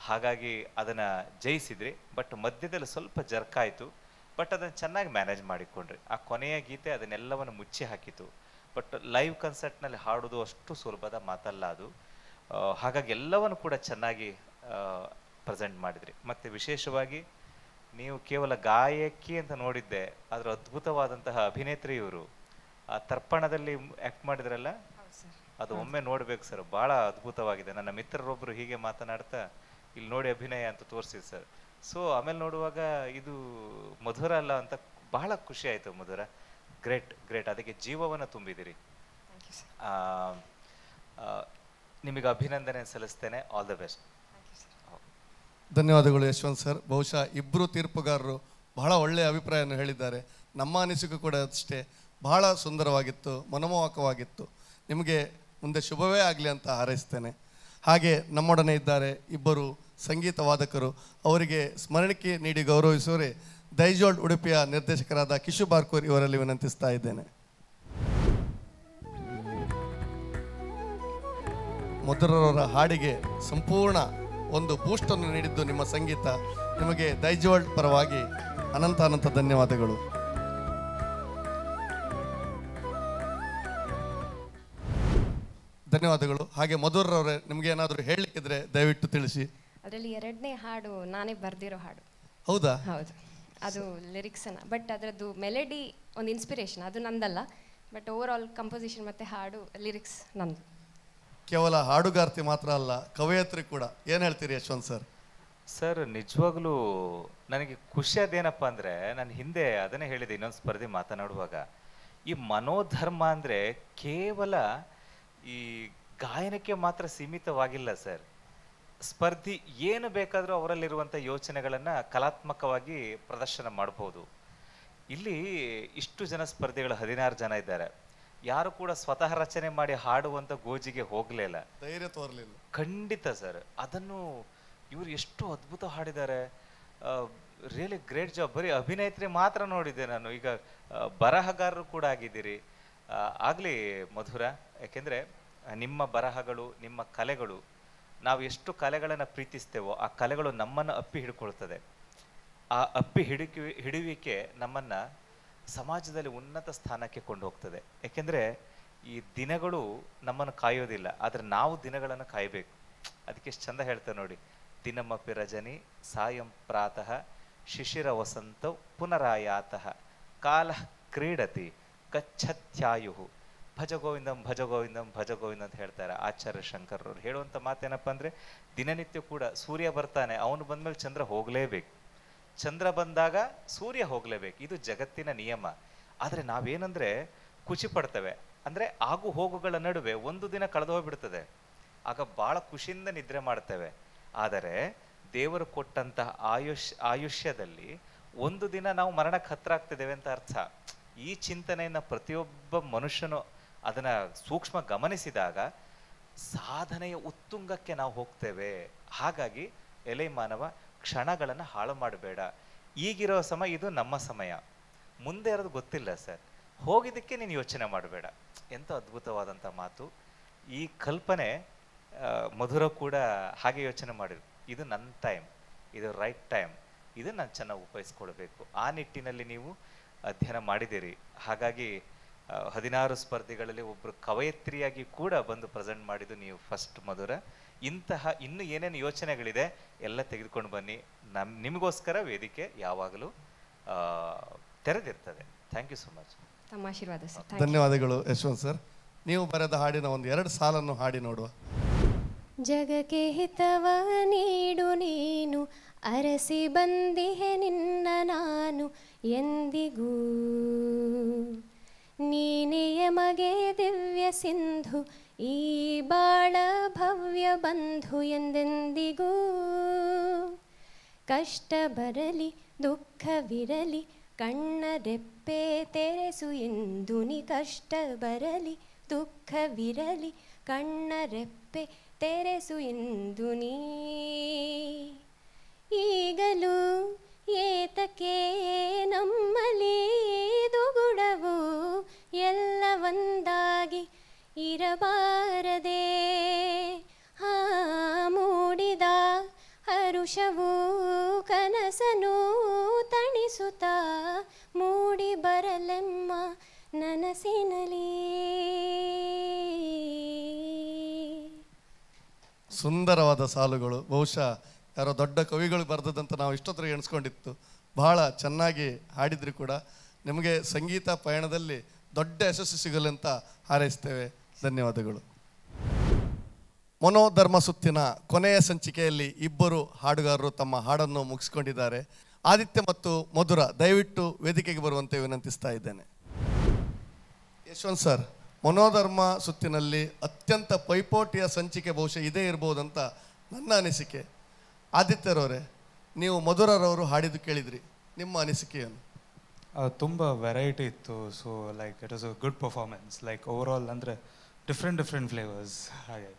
ಹಾಗಾಗಿ ಅದನ್ನು ಜಯಿಸಿದ್ರಿ. ಬಟ್ ಮಧ್ಯದಲ್ಲಿ ಸ್ವಲ್ಪ ಜರ್ಕಾಯಿತು. ಬಟ್ ಅದನ್ನು ಚೆನ್ನಾಗಿ ಮ್ಯಾನೇಜ್ ಮಾಡಿಕೊಂಡ್ರಿ. ಆ ಕೊನೆಯ ಗೀತೆ ಅದನ್ನೆಲ್ಲವನ್ನು ಮುಚ್ಚಿ ಹಾಕಿತು. ಬಟ್ ಲೈವ್ ಕನ್ಸರ್ಟ್ನಲ್ಲಿ ಹಾಡೋದು ಅಷ್ಟು ಸುಲಭದ ಮಾತಲ್ಲ ಅದು. ಹಾಗಾಗಿ ಎಲ್ಲವನ್ನು ಕೂಡ ಚೆನ್ನಾಗಿ ಪ್ರೆಸೆಂಟ್ ಮಾಡಿದ್ರಿ. ಮತ್ತು ವಿಶೇಷವಾಗಿ ನೀವು ಕೇವಲ ಗಾಯಕಿ ಅಂತ ನೋಡಿದ್ದೆ, ಅದರ ಅದ್ಭುತವಾದಂತಹ ಅಭಿನೇತ್ರಿ ಇವರು. ಆ ತರ್ಪಣದಲ್ಲಿ ಆ್ಯಕ್ಟ್ ಮಾಡಿದ್ರಲ್ಲ, ಅದು ಒಮ್ಮೆ ನೋಡ್ಬೇಕು ಸರ್, ಭಾಳ ಅದ್ಭುತವಾಗಿದೆ. ನನ್ನ ಮಿತ್ರರೊಬ್ಬರು ಹೀಗೆ ಮಾತನಾಡ್ತಾ ಇಲ್ಲಿ ನೋಡಿ ಅಭಿನಯ ಅಂತ ತೋರಿಸಿದ್ರು ಸರ್. ಸೊ ಆಮೇಲೆ ನೋಡುವಾಗ ಇದು ಮಧುರ ಅಲ್ಲ ಅಂತ ಬಹಳ ಖುಷಿ ಆಯಿತು. ಮಧುರ, ಗ್ರೇಟ್ ಗ್ರೇಟ್. ಅದಕ್ಕೆ ಜೀವವನ್ನು ತುಂಬಿದಿರಿ. ನಿಮಗೆ ಅಭಿನಂದನೆ ಸಲ್ಲಿಸ್ತೇನೆ. All the best. ಧನ್ಯವಾದಗಳು ಯಶವಂತ್ ಸರ್. ಬಹುಶಃ ಇಬ್ಬರು ತೀರ್ಪುಗಾರರು ಬಹಳ ಒಳ್ಳೆಯ ಅಭಿಪ್ರಾಯವನ್ನು ಹೇಳಿದ್ದಾರೆ. ನಮ್ಮ ಅನಿಸಿಕೆ ಕೂಡ ಅಷ್ಟೇ, ಬಹಳ ಸುಂದರವಾಗಿತ್ತು, ಮನಮೋಹಕವಾಗಿತ್ತು. ನಿಮಗೆ ಮುಂದೆ ಶುಭವೇ ಆಗಲಿ ಅಂತ ಹಾರೈಸ್ತೇನೆ. ಹಾಗೆ ನಮ್ಮೊಡನೆ ಇದ್ದಾರೆ ಇಬ್ಬರು ಸಂಗೀತ ವಾದಕರು. ಅವರಿಗೆ ಸ್ಮರಣಿಕೆ ನೀಡಿ ಗೌರವಿಸುವರೆ ದೈಜೋಲ್ಡ್ ಉಡುಪಿಯ ನಿರ್ದೇಶಕರಾದ ಕಿಶು ಬಾರ್ಕೂರ್ ಇವರಲ್ಲಿ ವಿನಂತಿಸ್ತಾ ಇದ್ದೇನೆ. ಮಧುರರವರ ಹಾಡಿಗೆ ಸಂಪೂರ್ಣ ಒಂದು ಬೂಸ್ಟನ್ನು ನೀಡಿದ್ದು ನಿಮ್ಮ ಸಂಗೀತ. ನಿಮಗೆ ದೈಜೋಲ್ಡ್ ಪರವಾಗಿ ಅನಂತ ಅನಂತ ಧನ್ಯವಾದಗಳು. ಧನ್ಯವಾದಗಳು. ಹಾಗೆ ಮಧುರರವರೇ, ನಿಮಗೆ ಏನಾದರೂ ಹೇಳಲಿಕ್ಕಿದ್ರೆ ದಯವಿಟ್ಟು ತಿಳಿಸಿ. ಅದರಲ್ಲಿ ಎರಡನೇ ಹಾಡು ನಾನೇ ಬರೆದಿರೋ ಹಾಡು. ಹೌದಾ? ಹೌದು, ಅದು ಲಿರಿಕ್ಸನ್ನು. ಬಟ್ ಅದರದ್ದು ಮೆಲಡಿ ಒಂದು ಇನ್ಸ್ಪಿರೇಷನ್, ಅದು ನಂದಲ್ಲ. ಬಟ್ ಓವರ್ ಆಲ್ ಕಂಪೋಸಿಷನ್ ಮತ್ತು ಹಾಡು ಲಿರಿಕ್ಸ್ ನಂದು. ಕೇವಲ ಹಾಡುಗಾರ್ತಿ ಮಾತ್ರ ಅಲ್ಲ, ಕವಯತ್ರಿ ಕೂಡ. ಏನು ಹೇಳ್ತೀರಿ ಯಶವಂತ್ ಸರ್? ಸರ್, ನಿಜವಾಗ್ಲೂ ನನಗೆ ಖುಷಿಯಾದೇನಪ್ಪ ಅಂದರೆ, ನಾನು ಹಿಂದೆ ಅದನ್ನೇ ಹೇಳಿದೆ ಇನ್ನೊಂದು ಸ್ಪರ್ಧೆ ಮಾತನಾಡುವಾಗ, ಈ ಮನೋಧರ್ಮ ಅಂದರೆ ಕೇವಲ ಈ ಗಾಯನಕ್ಕೆ ಮಾತ್ರ ಸೀಮಿತವಾಗಿಲ್ಲ ಸರ್. ಸ್ಪರ್ಧಿ ಏನು ಬೇಕಾದರೂ ಅವರಲ್ಲಿರುವಂಥ ಯೋಚನೆಗಳನ್ನು ಕಲಾತ್ಮಕವಾಗಿ ಪ್ರದರ್ಶನ ಮಾಡ್ಬೋದು. ಇಲ್ಲಿ ಇಷ್ಟು ಜನ ಸ್ಪರ್ಧಿಗಳು 16 ಜನ ಇದ್ದಾರೆ. ಯಾರು ಕೂಡ ಸ್ವತಃ ರಚನೆ ಮಾಡಿ ಹಾಡುವಂಥ ಗೋಜಿಗೆ ಹೋಗಲಿಲ್ಲ, ಧೈರ್ಯ ತೋರಲಿಲ್ಲ. ಖಂಡಿತ ಸರ್, ಅದನ್ನು ಇವರು ಎಷ್ಟು ಅದ್ಭುತ ಹಾಡಿದ್ದಾರೆ. Really great job. ಬರೀ ಅಭಿನೇತ್ರಿ ಮಾತ್ರ ನೋಡಿದ್ದೆ ನಾನು, ಈಗ ಬರಹಗಾರರು ಕೂಡ ಆಗಿದ್ದೀರಿ. ಆಗಲಿ ಮಧುರ, ಯಾಕೆಂದರೆ ನಿಮ್ಮ ಬರಹಗಳು, ನಿಮ್ಮ ಕಲೆಗಳು, ನಾವು ಎಷ್ಟು ಕಲೆಗಳನ್ನು ಪ್ರೀತಿಸ್ತೇವೋ ಆ ಕಲೆಗಳು ನಮ್ಮನ್ನು ಅಪ್ಪಿ ಹಿಡ್ಕೊಳ್ತದೆ. ಆ ಅಪ್ಪಿ ಹಿಡಿಯುವಿಕೆ ನಮ್ಮನ್ನು ಸಮಾಜದಲ್ಲಿ ಉನ್ನತ ಸ್ಥಾನಕ್ಕೆ ಕೊಂಡು ಹೋಗ್ತದೆ. ಯಾಕೆಂದರೆ ಈ ದಿನಗಳು ನಮ್ಮನ್ನು ಕಾಯೋದಿಲ್ಲ, ಆದರೆ ನಾವು ದಿನಗಳನ್ನು ಕಾಯಬೇಕು. ಅದಕ್ಕೆ ಎಷ್ಟು ಚಂದ ಹೇಳ್ತಾರೆ ನೋಡಿ, ದಿನಮಪಿ ರಜನಿ ಸಾಯಂ ಪ್ರಾತಃ ಶಿಶಿರ ವಸಂತ ಪುನರಾಯಾತಃ ಕಾಲ ಕ್ರೀಡತಿ ಕಚ್ಚತ್ಯಾಯು ಭಜ ಗೋವಿಂದಂ ಭಜ ಗೋವಿಂದಂ ಭಜ ಗೋವಿಂದ ಅಂತ ಹೇಳ್ತಾರೆ ಆಚಾರ್ಯ ಶಂಕರರು. ಹೇಳುವಂಥ ಮಾತೇನಪ್ಪ ಅಂದರೆ, ದಿನನಿತ್ಯ ಕೂಡ ಸೂರ್ಯ ಬರ್ತಾನೆ, ಅವನು ಬಂದಮೇಲೆ ಚಂದ್ರ ಹೋಗಲೇಬೇಕು, ಚಂದ್ರ ಬಂದಾಗ ಸೂರ್ಯ ಹೋಗಲೇಬೇಕು. ಇದು ಜಗತ್ತಿನ ನಿಯಮ. ಆದರೆ ನಾವೇನಂದರೆ ಖುಷಿ ಪಡ್ತೇವೆ. ಅಂದರೆ ಆಗು ಹೋಗುಗಳ ನಡುವೆ ಒಂದು ದಿನ ಕಳೆದು ಹೋಗ್ಬಿಡ್ತದೆ, ಆಗ ಭಾಳ ಖುಷಿಯಿಂದ ನಿದ್ರೆ ಮಾಡ್ತೇವೆ. ಆದರೆ ದೇವರು ಕೊಟ್ಟಂತಹ ಆಯುಷ್ಯದಲ್ಲಿ ಒಂದು ದಿನ ನಾವು ಮರಣಕ್ಕೆ ಹತ್ರ ಆಗ್ತಿದ್ದೇವೆ ಅಂತ ಅರ್ಥ. ಈ ಚಿಂತನೆಯನ್ನು ಪ್ರತಿಯೊಬ್ಬ ಮನುಷ್ಯನು ಅದನ್ನು ಸೂಕ್ಷ್ಮ ಗಮನಿಸಿದಾಗ ಸಾಧನೆಯ ಉತ್ತುಂಗಕ್ಕೆ ನಾವು ಹೋಗ್ತೇವೆ. ಹಾಗಾಗಿ ಎಲೆ ಮಾನವ, ಕ್ಷಣಗಳನ್ನು ಹಾಳು ಮಾಡಬೇಡ. ಈಗಿರೋ ಸಮಯ ಇದು ನಮ್ಮ ಸಮಯ, ಮುಂದೆ ಇರೋದು ಗೊತ್ತಿಲ್ಲ ಸರ್. ಹೋಗಿದ್ದಕ್ಕೆ ನೀನು ಯೋಚನೆ ಮಾಡಬೇಡ. ಎಂಥ ಅದ್ಭುತವಾದಂಥ ಮಾತು. ಈ ಕಲ್ಪನೆ ಮಧುರ ಕೂಡ ಹಾಗೆ ಯೋಚನೆ ಮಾಡಿರು. ಇದು ನನ್ನ ಟೈಮ್, ಇದು ರೈಟ್ ಟೈಮ್, ಇದನ್ನು ನಾನು ಚೆನ್ನಾಗಿ ಉಪಯೋಗಿಸ್ಕೊಳ್ಬೇಕು. ಆ ನಿಟ್ಟಿನಲ್ಲಿ ನೀವು ಅಧ್ಯಯನ ಮಾಡಿದ್ದೀರಿ. ಹಾಗಾಗಿ 16 ಸ್ಪರ್ಧೆಗಳಲ್ಲಿ ಒಬ್ಬರು ಕವಯತ್ರಿಯಾಗಿ ಕೂಡ ಬಂದು ಪ್ರೆಸೆಂಟ್ ಮಾಡಿದ್ದು ನೀವು ಫಸ್ಟ್ ಮಧುರ. ಇಂತಹ ಇನ್ನು ಏನೇನು ಯೋಚನೆಗಳಿದೆ ಎಲ್ಲ ತೆಗೆದುಕೊಂಡು ಬನ್ನಿ. ನಿಮಗೋಸ್ಕರ ವೇದಿಕೆ ಯಾವಾಗಲೂ ತೆರೆದಿರ್ತದೆ. Thank you so much. ತಮ್ಮ ಆಶೀರ್ವಾದ ಸರ್. ಧನ್ಯವಾದಗಳು ಯಶವಂತ್ ಸರ್. ನೀವು ಬರೆದ ಹಾಡಿನ ಒಂದು 2 ಸಾಲನ್ನು ಹಾಡಿ ನೋಡುವ. ಜಗಕ್ಕೆ ಹಿತವ ನೀಡು ನೀನು, ಅರಸಿ ಬಂದಿಹೆ ನಿನ್ನ ನಾನು ಎಂದಿಗೂ. ನೀನೆಯ ಮಗೆ ದಿವ್ಯ ಸಿಂಧು, ಈ ಬಾಳ ಭವ್ಯ ಬಂಧು ಎಂದೆಂದಿಗೂ. ಕಷ್ಟ ಬರಲಿ ದುಃಖವಿರಲಿ ಕಣ್ಣ ರೆಪ್ಪೆ ತೆರೆಸು ಎಂದು ನೀ. ಕಷ್ಟ ಬರಲಿ ದುಃಖವಿರಲಿ ಕಣ್ಣ ರೆಪ್ಪೆ ತೆರೆಸು ಎಂದು ನೀ. ಈಗಲೂ ಏತಕ್ಕೆ ನಮ್ಮಲ್ಲಿ ದುಗುಡವು, ಎಲ್ಲ ಒಂದಾಗಿ ಇರಬಾರದೆ. ಮೂಡಿದ ಹರುಷವು ಕನಸನು ತಣಿಸುತ್ತಾ ಮೂಡಿ ಬರಲೆಮ್ಮ ನನಸಿನಲಿ. ಸುಂದರವಾದ ಸಾಲುಗಳು. ಬಹುಶಃ ಯಾರೋ ದೊಡ್ಡ ಕವಿಗಳು ಬರೆದದಂತ ನಾವು ಇಷ್ಟೊತ್ತರ ಎಣಿಸ್ಕೊಂಡಿತ್ತು. ಬಹಳ ಚೆನ್ನಾಗಿ ಹಾಡಿದ್ರಿ ಕೂಡ. ನಿಮಗೆ ಸಂಗೀತ ಪಯಣದಲ್ಲಿ ದೊಡ್ಡ ಯಶಸ್ಸು ಸಿಗಲಿ ಅಂತ ಹಾರೈಸ್ತೇವೆ. ಧನ್ಯವಾದಗಳು. ಮನೋಧರ್ಮ ಸುತ್ತಿನ ಕೊನೆಯ ಸಂಚಿಕೆಯಲ್ಲಿ ಇಬ್ಬರು ಹಾಡುಗಾರರು ತಮ್ಮ ಹಾಡನ್ನು ಮುಗಿಸ್ಕೊಂಡಿದ್ದಾರೆ. ಆದಿತ್ಯ ಮತ್ತು ಮಧುರ, ದಯವಿಟ್ಟು ವೇದಿಕೆಗೆ ಬರುವಂತೆ ವಿನಂತಿಸ್ತಾ ಇದ್ದೇನೆ. ಯಶವಂತ್ ಸರ್, ಮನೋಧರ್ಮ ಸುತ್ತಿನಲ್ಲಿ ಅತ್ಯಂತ ಪೈಪೋಟಿಯ ಸಂಚಿಕೆ ಬಹುಶಃ ಇದೇ ಇರ್ಬೋದಂತ ನನ್ನ ಅನಿಸಿಕೆ. ಆದಿತ್ಯರವರೇ, ನೀವು ಮಧುರರವರು ಹಾಡಿದ್ದು ಕೇಳಿದ್ರಿ, ನಿಮ್ಮ ಅನಿಸಿಕೆಯನ್ನು? ತುಂಬ ವೆರೈಟಿ ಇತ್ತು. So like it was a good performance. Like over all ಅಂದರೆ ಡಿಫ್ರೆಂಟ್ ಫ್ಲೇವರ್ಸ್. ಹಾಗೆ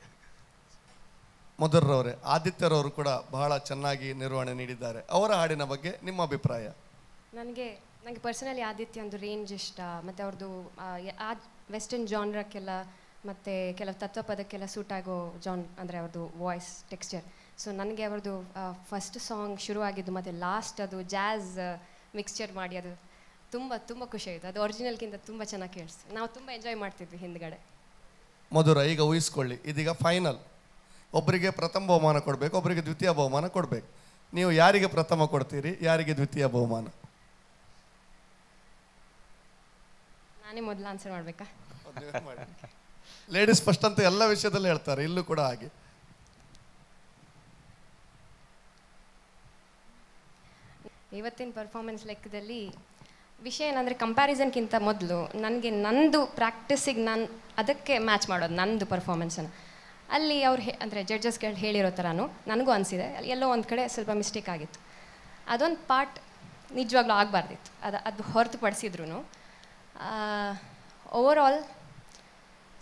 ಮಧುರರವರೇ, ಆದಿತ್ಯರವರು ಕೂಡ ಬಹಳ ಚೆನ್ನಾಗಿ ನಿರ್ವಹಣೆ ನೀಡಿದ್ದಾರೆ. ಅವರ ಹಾಡಿನ ಬಗ್ಗೆ ನಿಮ್ಮ ಅಭಿಪ್ರಾಯ? ನನಗೆ ಪರ್ಸನಲಿ ಆದಿತ್ಯ ಒಂದು ರೇಂಜ್ ಇಷ್ಟ. ಮತ್ತು ಅವ್ರದ್ದು ಆ ವೆಸ್ಟರ್ನ್ ಜಾನ್ರಕ್ಕೆಲ್ಲ ಮತ್ತು ಕೆಲವು ತತ್ವಪದಕ್ಕೆಲ್ಲ ಸೂಟ್ ಆಗೋ ಅಂದರೆ ಅವ್ರದ್ದು ವಾಯ್ಸ್ ಟೆಕ್ಸ್ಚರ್. ಸೊ ನನಗೆ ಅವ್ರದ್ದು ಫಸ್ಟ್ ಸಾಂಗ್ ಶುರುವಾಗಿದ್ದು ಮತ್ತು ಲಾಸ್ಟ್ ಅದು ಜಾಝ್ ಮಿಕ್ಸ್ಚರ್ ಮಾಡಿ ಅದು ತುಂಬ ತುಂಬ ಖುಷಿಯಾಯಿತು. ಅದು ಒರಿಜಿನಲ್ಗಿಂತ ತುಂಬ ಚೆನ್ನಾಗಿ ಕೇಳಿಸ್ತು. ನಾವು ತುಂಬ ಎಂಜಾಯ್ ಮಾಡ್ತಿದ್ವಿ ಹಿಂದ್ಗಡೆ. ಮಧುರ, ಈಗ ಊಹಿಸ್ಕೊಳ್ಳಿ, ಇದೀಗ ಫೈನಲ್. ಒಬ್ಬರಿಗೆ ಪ್ರಥಮ ಬಹುಮಾನ ಕೊಡಬೇಕು, ಒಬ್ಬರಿಗೆ ದ್ವಿತೀಯ ಬಹುಮಾನ ಕೊಡಬೇಕು. ನೀವು ಯಾರಿಗೆ ಪ್ರಥಮ ಕೊಡ್ತೀರಿ, ಯಾರಿಗೆ ದ್ವಿತೀಯ ಬಹುಮಾನ? ನಾನೇ ಮೊದಲು ಆನ್ಸರ್ ಮಾಡಬೇಕಾ? ಲೇಡೀಸ್ ಫಸ್ಟ್ ಅಂತ ಎಲ್ಲ ವಿಷಯದಲ್ಲಿ ಹೇಳ್ತಾರೆ, ಇಲ್ಲೂ ಕೂಡ ಹಾಗೆ. ಇವತ್ತಿನ ಪರ್ಫಾರ್ಮೆನ್ಸ್ ಲೆಕ್ಕದಲ್ಲಿ ವಿಷಯ ಏನಂದರೆ, ಕಂಪ್ಯಾರಿಸನ್ಗಿಂತ ಮೊದಲು ನನಗೆ ನಂದು ಪ್ರಾಕ್ಟೀಸಿಗೆ ನಾನು ಅದಕ್ಕೆ ಮ್ಯಾಚ್ ಮಾಡೋದು ನಂದು ಪರ್ಫಾರ್ಮೆನ್ಸನ್ನು. ಅಲ್ಲಿ ಅವ್ರು ಅಂದರೆ ಜಡ್ಜಸ್ಗಳು ಹೇಳಿರೋ ಥರನೂ ನನಗೂ ಅನಿಸಿದೆ, ಅಲ್ಲಿ ಎಲ್ಲೋ ಒಂದು ಕಡೆ ಸ್ವಲ್ಪ ಮಿಸ್ಟೇಕ್ ಆಗಿತ್ತು. ಅದೊಂದು ಪಾರ್ಟ್ ನಿಜವಾಗ್ಲೂ ಆಗಬಾರ್ದಿತ್ತು. ಅದು ಹೊರತುಪಡಿಸಿದ್ರು ಓವರ್ ಆಲ್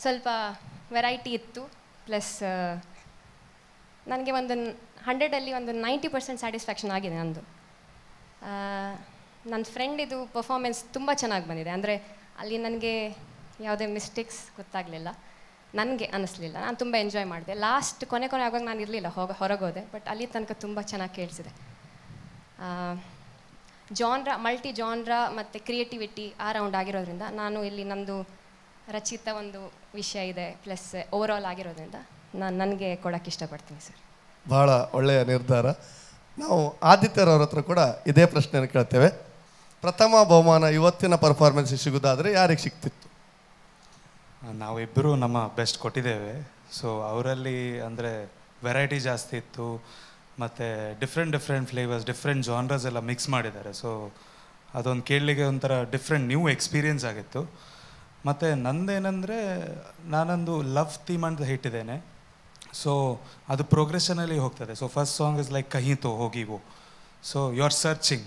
ಸ್ವಲ್ಪ ವೆರೈಟಿ ಇತ್ತು. ಪ್ಲಸ್ ನನಗೆ ಒಂದು 100ಅಲ್ಲಿ ಒಂದು 90% ಸ್ಯಾಟಿಸ್ಫ್ಯಾಕ್ಷನ್ ಆಗಿದೆ ನಂದು. ನನ್ನ ಫ್ರೆಂಡಿದು ಪರ್ಫಾರ್ಮೆನ್ಸ್ ತುಂಬ ಚೆನ್ನಾಗಿ ಬಂದಿದೆ. ಅಂದರೆ ಅಲ್ಲಿ ನನಗೆ ಯಾವುದೇ ಮಿಸ್ಟೇಕ್ಸ್ ಗೊತ್ತಾಗಲಿಲ್ಲ, ನನಗೆ ಅನ್ನಿಸ್ಲಿಲ್ಲ. ನಾನು ತುಂಬ ಎಂಜಾಯ್ ಮಾಡಿದೆ. ಲಾಸ್ಟ್ ಕೊನೆ ಆಗುವಾಗ ನಾನು ಇರಲಿಲ್ಲ, ಹೊರಗೋದೆ. ಬಟ್ ಅಲ್ಲಿ ತನಕ ತುಂಬ ಚೆನ್ನಾಗಿ ಕೇಳಿಸಿದೆ. ಮಲ್ಟಿ ಜಾನ್ರ ಮತ್ತು ಕ್ರಿಯೇಟಿವಿಟಿ ಆ ರೌಂಡ್ ಆಗಿರೋದ್ರಿಂದ ನಾನು ಇಲ್ಲಿ ನಮ್ಮದು ರಚಿತ ಒಂದು ವಿಷಯ ಇದೆ, ಪ್ಲಸ್ ಓವರ್ ಆಲ್ ಆಗಿರೋದ್ರಿಂದ ನಾನು ನನಗೆ ಕೊಡೋಕ್ಕೆ ಇಷ್ಟಪಡ್ತೀನಿ ಸರ್. ಬಹಳ ಒಳ್ಳೆಯ ನಿರ್ಧಾರ. ನಾವು ಆದಿತ್ಯರವ್ರ ಹತ್ರ ಕೂಡ ಇದೇ ಪ್ರಶ್ನೆಯನ್ನು ಕೇಳ್ತೇವೆ. ಪ್ರಥಮ ಬಹುಮಾನ ಇವತ್ತಿನ ಪರ್ಫಾರ್ಮೆನ್ಸ್ ಸಿಗೋದಾದರೆ ಯಾರಿಗೆ ಸಿಗ್ತಿತ್ತು? ನಾವಿಬ್ಬರು ನಮ್ಮ ಬೆಸ್ಟ್ ಕೊಟ್ಟಿದ್ದೇವೆ. ಸೊ ಅವರಲ್ಲಿ ಅಂದರೆ ವೆರೈಟಿ ಜಾಸ್ತಿ ಇತ್ತು, ಮತ್ತು ಡಿಫ್ರೆಂಟ್ ಫ್ಲೇವರ್ಸ್, ಡಿಫ್ರೆಂಟ್ ಜಾನ್ರಸ್ ಎಲ್ಲ ಮಿಕ್ಸ್ ಮಾಡಿದ್ದಾರೆ. ಸೊ ಅದೊಂದು ಕೇಳಲಿಕ್ಕೆ ಒಂಥರ ಡಿಫ್ರೆಂಟ್ ನ್ಯೂ ಎಕ್ಸ್ಪೀರಿಯೆನ್ಸ್ ಆಗಿತ್ತು. ಮತ್ತು ನಂದೇನೆಂದರೆ, ನಾನೊಂದು ಲವ್ ಥೀಮ್ ಅಂತ ಇಟ್ಟಿದ್ದೇನೆ. ಸೊ ಅದು ಪ್ರೋಗ್ರೆಷನಲ್ಲಿ ಹೋಗ್ತದೆ. So first song is like ಕಹಿ ತೋ ಹೋಗಿವೋ, so you are searching.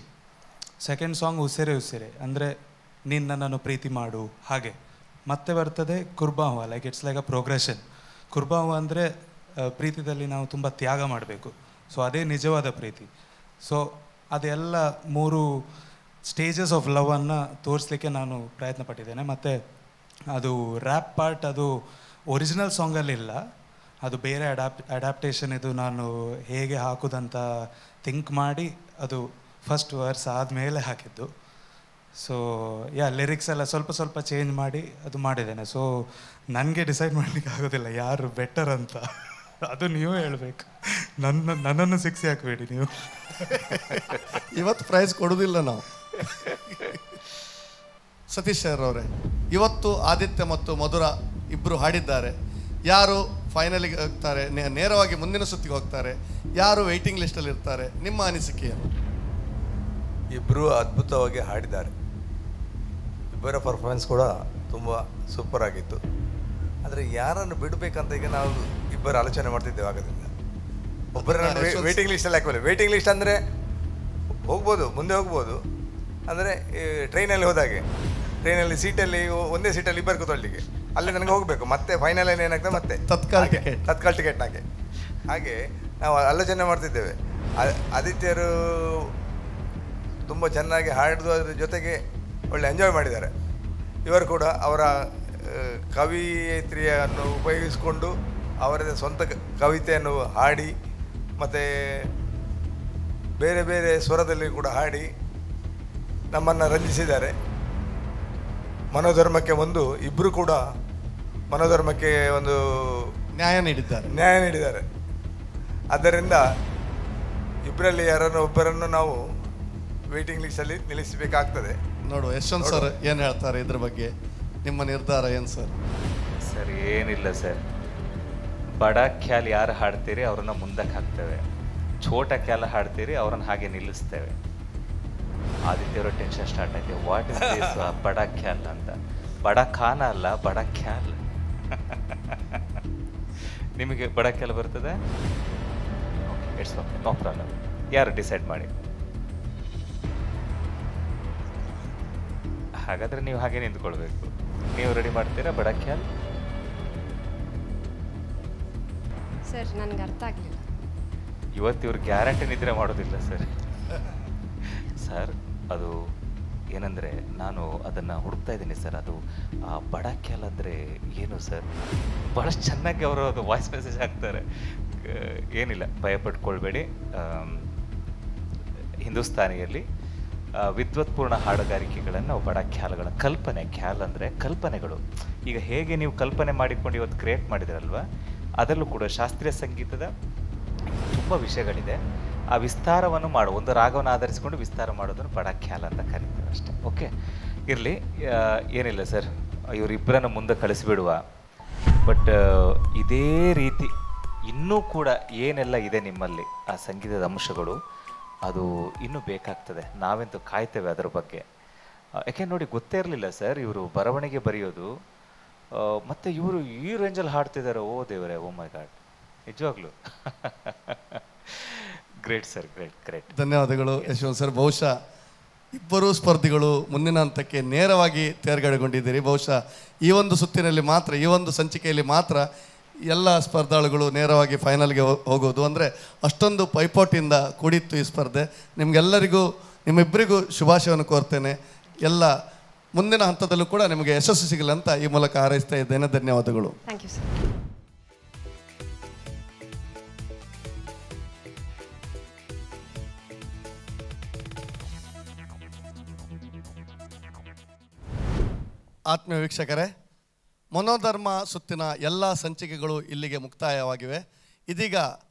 Second song ಉಸಿರೆ ಉಸಿರೆ, ಅಂದರೆ ನೀನು ನನ್ನನ್ನು ಪ್ರೀತಿ ಮಾಡು ಹಾಗೆ. ಮತ್ತೆ ಬರ್ತದೆ ಕುರ್ಬಾಹುವ, like it's like a progression. ಕುರ್ಬಾಹುವ ಅಂದರೆ ಪ್ರೀತಿದಲ್ಲಿ ನಾವು ತುಂಬ ತ್ಯಾಗ ಮಾಡಬೇಕು. ಸೊ ಅದೇ ನಿಜವಾದ ಪ್ರೀತಿ. ಸೊ ಅದೆಲ್ಲ 3 ಸ್ಟೇಜಸ್ ಆಫ್ ಲವನ್ನು ತೋರಿಸ್ಲಿಕ್ಕೆ ನಾನು ಪ್ರಯತ್ನ ಪಟ್ಟಿದ್ದೇನೆ. ಮತ್ತು ಅದು ರ್ಯಾಪ್ ಪಾರ್ಟ್ ಅದು ಒರಿಜಿನಲ್ ಸಾಂಗಲ್ಲಿಲ್ಲ, ಅದು ಬೇರೆ ಅಡ್ಯಾಪ್ಟೇಷನ್. ಇದು ನಾನು ಹೇಗೆ ಹಾಕೋದಂತ ಥಿಂಕ್ ಮಾಡಿ ಅದು ಫಸ್ಟ್ ವರ್ಸ್ ಆದಮೇಲೆ ಹಾಕಿದ್ದು. ಸೊ ಲಿರಿಕ್ಸ್ ಎಲ್ಲ ಸ್ವಲ್ಪ ಸ್ವಲ್ಪ ಚೇಂಜ್ ಮಾಡಿ ಅದು ಮಾಡಿದ್ದೇನೆ. ಸೊ ನನಗೆ ಡಿಸೈಡ್ ಮಾಡಲಿಕ್ಕೆ ಆಗೋದಿಲ್ಲ ಯಾರು ಬೆಟರ್ ಅಂತ. ಅದು ನೀವು ಹೇಳಬೇಕು, ನನ್ನನ್ನು ಸಿಕ್ಸಿ ಹಾಕಬೇಡಿ ನೀವು. ಇವತ್ತು ಪ್ರೈಸ್ ಕೊಡೋದಿಲ್ಲ ನಾವು. ಸತೀಶ್ ಸರ್ ಅವರೇ, ಇವತ್ತು ಆದಿತ್ಯ ಮತ್ತು ಮಧುರ ಇಬ್ಬರು ಹಾಡಿದ್ದಾರೆ. ಯಾರು ಫೈನಲಿಗೆ ಹೋಗ್ತಾರೆ, ನೇರವಾಗಿ ಮುಂದಿನ ಸುತ್ತಿಗೆ ಹೋಗ್ತಾರೆ, ಯಾರು ವೆಯ್ಟಿಂಗ್ ಲಿಸ್ಟಲ್ಲಿ ಇರ್ತಾರೆ, ನಿಮ್ಮ ಅನಿಸಿಕೆಯನ್ನು? ಇಬ್ಬರು ಅದ್ಭುತವಾಗಿ ಹಾಡಿದ್ದಾರೆ. ಇಬ್ಬರ ಪರ್ಫಾರ್ಮೆನ್ಸ್ ಕೂಡ ತುಂಬ ಸೂಪರ್ ಆಗಿತ್ತು. ಆದರೆ ಯಾರನ್ನು ಬಿಡಬೇಕಂತ ಈಗ ನಾವು ಇಬ್ಬರು ಆಲೋಚನೆ ಮಾಡ್ತಿದ್ದೇವೆ. ಆಗೋದಿಲ್ಲ, ಒಬ್ಬರನ್ನು ವೇಟಿಂಗ್ ಲಿಸ್ಟಲ್ಲಿ ಹಾಕಬೇಕು. ವೇಟಿಂಗ್ ಲಿಸ್ಟ್ ಅಂದರೆ ಹೋಗ್ಬೋದು, ಮುಂದೆ ಹೋಗ್ಬೋದು. ಅಂದರೆ ಟ್ರೈನಲ್ಲಿ ಹೋದಾಗೆ, ಟ್ರೈನಲ್ಲಿ ಸೀಟಲ್ಲಿ ಒಂದೇ ಸೀಟಲ್ಲಿ ಇಬ್ಬರು ಕೂತ್ಕೊಳ್ಳಿಕ್ಕೆ, ಅಲ್ಲಿ ನನಗೆ ಹೋಗಬೇಕು. ಮತ್ತೆ ಫೈನಲ್ ಏನಾಗ್ತದೆ, ಮತ್ತೆ ತತ್ಕಾಲ್ ಟಿಕೆಟ್ನಾಗೆ. ಹಾಗೆ ನಾವು ಆಲೋಚನೆ ಮಾಡ್ತಿದ್ದೇವೆ. ಆದಿತ್ಯರು ತುಂಬ ಚೆನ್ನಾಗಿ ಹಾಡೋದ್ರ ಜೊತೆಗೆ ಒಳ್ಳೆ ಎಂಜಾಯ್ ಮಾಡಿದ್ದಾರೆ. ಇವರು ಕೂಡ ಅವರ ಕವಿಯತ್ರಿಯನ್ನು ಉಪಯೋಗಿಸಿಕೊಂಡು ಅವರದೇ ಸ್ವಂತ ಕವಿತೆಯನ್ನು ಹಾಡಿ ಮತ್ತು ಬೇರೆ ಬೇರೆ ಸ್ವರದಲ್ಲಿ ಕೂಡ ಹಾಡಿ ನಮ್ಮನ್ನು ರಂಜಿಸಿದ್ದಾರೆ. ಮನೋಧರ್ಮಕ್ಕೆ ಇಬ್ಬರು ಕೂಡ ಮನೋಧರ್ಮಕ್ಕೆ ಒಂದು ನ್ಯಾಯ ನೀಡಿದ್ದಾರೆ. ಆದ್ದರಿಂದ ಇಬ್ಬರಲ್ಲಿ ಯಾರನ್ನು ಒಬ್ಬರನ್ನು ನಾವು ವೇಟಿಂಗ್ ಲಿಸ್ಟಲ್ಲಿ ನಿಲ್ಲಿಸಬೇಕಾಗ್ತದೆ. ನೋಡುವ ಯಶವಂತ್ ಸರ್ ಏನು ಹೇಳ್ತಾರೆ ಇದ್ರ ಬಗ್ಗೆ, ನಿಮ್ಮ ನಿರ್ಧಾರ ಏನು ಸರ್? ಸರ್ ಏನಿಲ್ಲ ಸರ್, ಬಡ ಖ್ಯಾಲ್ ಯಾರು ಹಾಡ್ತೀರಿ ಅವ್ರನ್ನ ಮುಂದಕ್ಕೆ ಹಾಕ್ತೇವೆ, ಛೋಟ ಖ್ಯಾಲ್ ಹಾಡ್ತೀರಿ ಅವ್ರನ್ನ ಹಾಗೆ ನಿಲ್ಲಿಸ್ತೇವೆ. ಆದಿತ್ಯವರು ಟೆನ್ಷನ್ ಸ್ಟಾರ್ಟ್ ಆಯ್ತು, ವಾಟ್ ಇಸ್ ದಿಸ್ ಬಡ ಖ್ಯಾಲ್ ಅಂತ. ಬಡ ಖಾನ ಅಲ್ಲ, ಬಡ ಖ್ಯಾಲ್. ನಿಮಗೆ ಬಡ ಖ್ಯಾಲ್ ಬರ್ತದೆ? It's okay, no problem. ಯಾರು ಡಿಸೈಡ್ ಮಾಡಿ. ಹಾಗಾದ್ರೆ ನೀವು ಹಾಗೆ ನಿಂತ್ಕೊಳ್ಬೇಕು. ನೀವು ರೆಡಿ ಮಾಡ್ತೀರಾ ಬಡ ಖ್ಯಾಲ್? ಸರ್ ನನಗೆ ಅರ್ಥ ಆಗಲಿಲ್ಲ. ಇವತ್ತು ಇವ್ರು ಗ್ಯಾರಂಟಿ ನಿದ್ರೆ ಮಾಡೋದಿಲ್ಲ ಸರ್. ಸರ್ ಅದು ಏನಂದರೆ ನಾನು ಅದನ್ನು ಹುಡುಕ್ತಾ ಇದ್ದೀನಿ ಸರ್. ಅದು ಆ ಬಡ ಖ್ಯಾಲ್ ಅಂದರೆ ಏನು ಸರ್? ಭಾಳಷ್ಟು ಚೆನ್ನಾಗಿ ಅವರು ಅದು ವಾಯ್ಸ್ ಮೆಸೇಜ್ ಹಾಕ್ತಾರೆ. ಏನಿಲ್ಲ, ಭಯಪಟ್ಕೊಳ್ಬೇಡಿ. ಹಿಂದೂಸ್ತಾನಿಯಲ್ಲಿ ವಿದ್ವತ್ಪೂರ್ಣ ಹಾಡುಗಾರಿಕೆಗಳನ್ನು ಬಡ ಖ್ಯಾಲ್ಗಳ ಕಲ್ಪನೆ, ಖ್ಯಾಲ್ ಅಂದರೆ ಕಲ್ಪನೆಗಳು. ಈಗ ಹೇಗೆ ನೀವು ಕಲ್ಪನೆ ಮಾಡಿಕೊಂಡು ಇವತ್ತು ಕ್ರಿಯೇಟ್ ಮಾಡಿದಿರಲ್ವ, ಅದರಲ್ಲೂ ಕೂಡ ಶಾಸ್ತ್ರೀಯ ಸಂಗೀತದ ತುಂಬ ವಿಷಯಗಳಿದೆ. ಆ ವಿಸ್ತಾರವನ್ನು ಒಂದು ರಾಗವನ್ನು ಆಧರಿಸಿಕೊಂಡು ವಿಸ್ತಾರ ಮಾಡೋದನ್ನು ಬಡ ಖ್ಯಾಲ್ ಅಂತ ಕರೀತಾರೆ ಅಷ್ಟೇ. ಓಕೆ, ಇರಲಿ, ಏನಿಲ್ಲ ಸರ್, ಇವರಿಬ್ಬರನ್ನು ಮುಂದೆ ಕಳಿಸಿಬಿಡುವ. ಬಟ್ ಇದೇ ರೀತಿ ಇನ್ನೂ ಕೂಡ ಏನೆಲ್ಲ ಇದೆ ನಿಮ್ಮಲ್ಲಿ ಆ ಸಂಗೀತದ ಅಂಶಗಳು, ಅದು ಇನ್ನೂ ಬೇಕಾಗ್ತದೆ. ನಾವೆಂತೂ ಕಾಯ್ತೇವೆ ಅದರ ಬಗ್ಗೆ. ಯಾಕೆ ನೋಡಿ, ಗೊತ್ತೇ ಇರಲಿಲ್ಲ ಸರ್ ಇವರು ಬರವಣಿಗೆ ಬರೆಯೋದು, ಮತ್ತು ಇವರು ಈ ರೇಂಜಲ್ಲಿ ಹಾಡ್ತಿದ್ದಾರೆ. ಓ ದೇವರೇ, ಓ ಮೈ ಗಾಡ್, ನಿಜವಾಗ್ಲೂ ಗ್ರೇಟ್ ಸರ್, ಗ್ರೇಟ್. ಧನ್ಯವಾದಗಳು ಯಶವಂತ್ ಸರ್. ಬಹುಶಃ ಇಬ್ಬರೂ ಸ್ಪರ್ಧಿಗಳು ಮುಂದಿನ ಹಂತಕ್ಕೆ ನೇರವಾಗಿ ತೇರ್ಗಡೆಗೊಂಡಿದ್ದೀರಿ. ಬಹುಶಃ ಈ ಒಂದು ಸುತ್ತಿನಲ್ಲಿ ಮಾತ್ರ, ಈ ಒಂದು ಸಂಚಿಕೆಯಲ್ಲಿ ಮಾತ್ರ ಎಲ್ಲ ಸ್ಪರ್ಧಾಳುಗಳು ನೇರವಾಗಿ ಫೈನಲ್ಗೆ ಹೋಗೋದು. ಅಂದರೆ ಅಷ್ಟೊಂದು ಪೈಪೋಟಿಯಿಂದ ಕೂಡಿತ್ತು ಈ ಸ್ಪರ್ಧೆ. ನಿಮಗೆಲ್ಲರಿಗೂ, ನಿಮ್ಮಿಬ್ಬರಿಗೂ ಶುಭಾಶಯವನ್ನು ಕೋರ್ತೇನೆ. ಎಲ್ಲ ಮುಂದಿನ ಹಂತದಲ್ಲೂ ಕೂಡ ನಿಮಗೆ ಯಶಸ್ಸು ಸಿಗಲಿ ಅಂತ ಈ ಮೂಲಕ ಹಾರೈಸ್ತಾ ಇದ್ದೇನೆ. ಧನ್ಯವಾದಗಳು. Thank you sir. ಆತ್ಮೀಯ ವೀಕ್ಷಕರೇ, ಮನೋಧರ್ಮ ಸುತ್ತಿನ ಎಲ್ಲ ಸಂಚಿಕೆಗಳು ಇಲ್ಲಿಗೆ ಮುಕ್ತಾಯವಾಗಿವೆ. ಇದೀಗ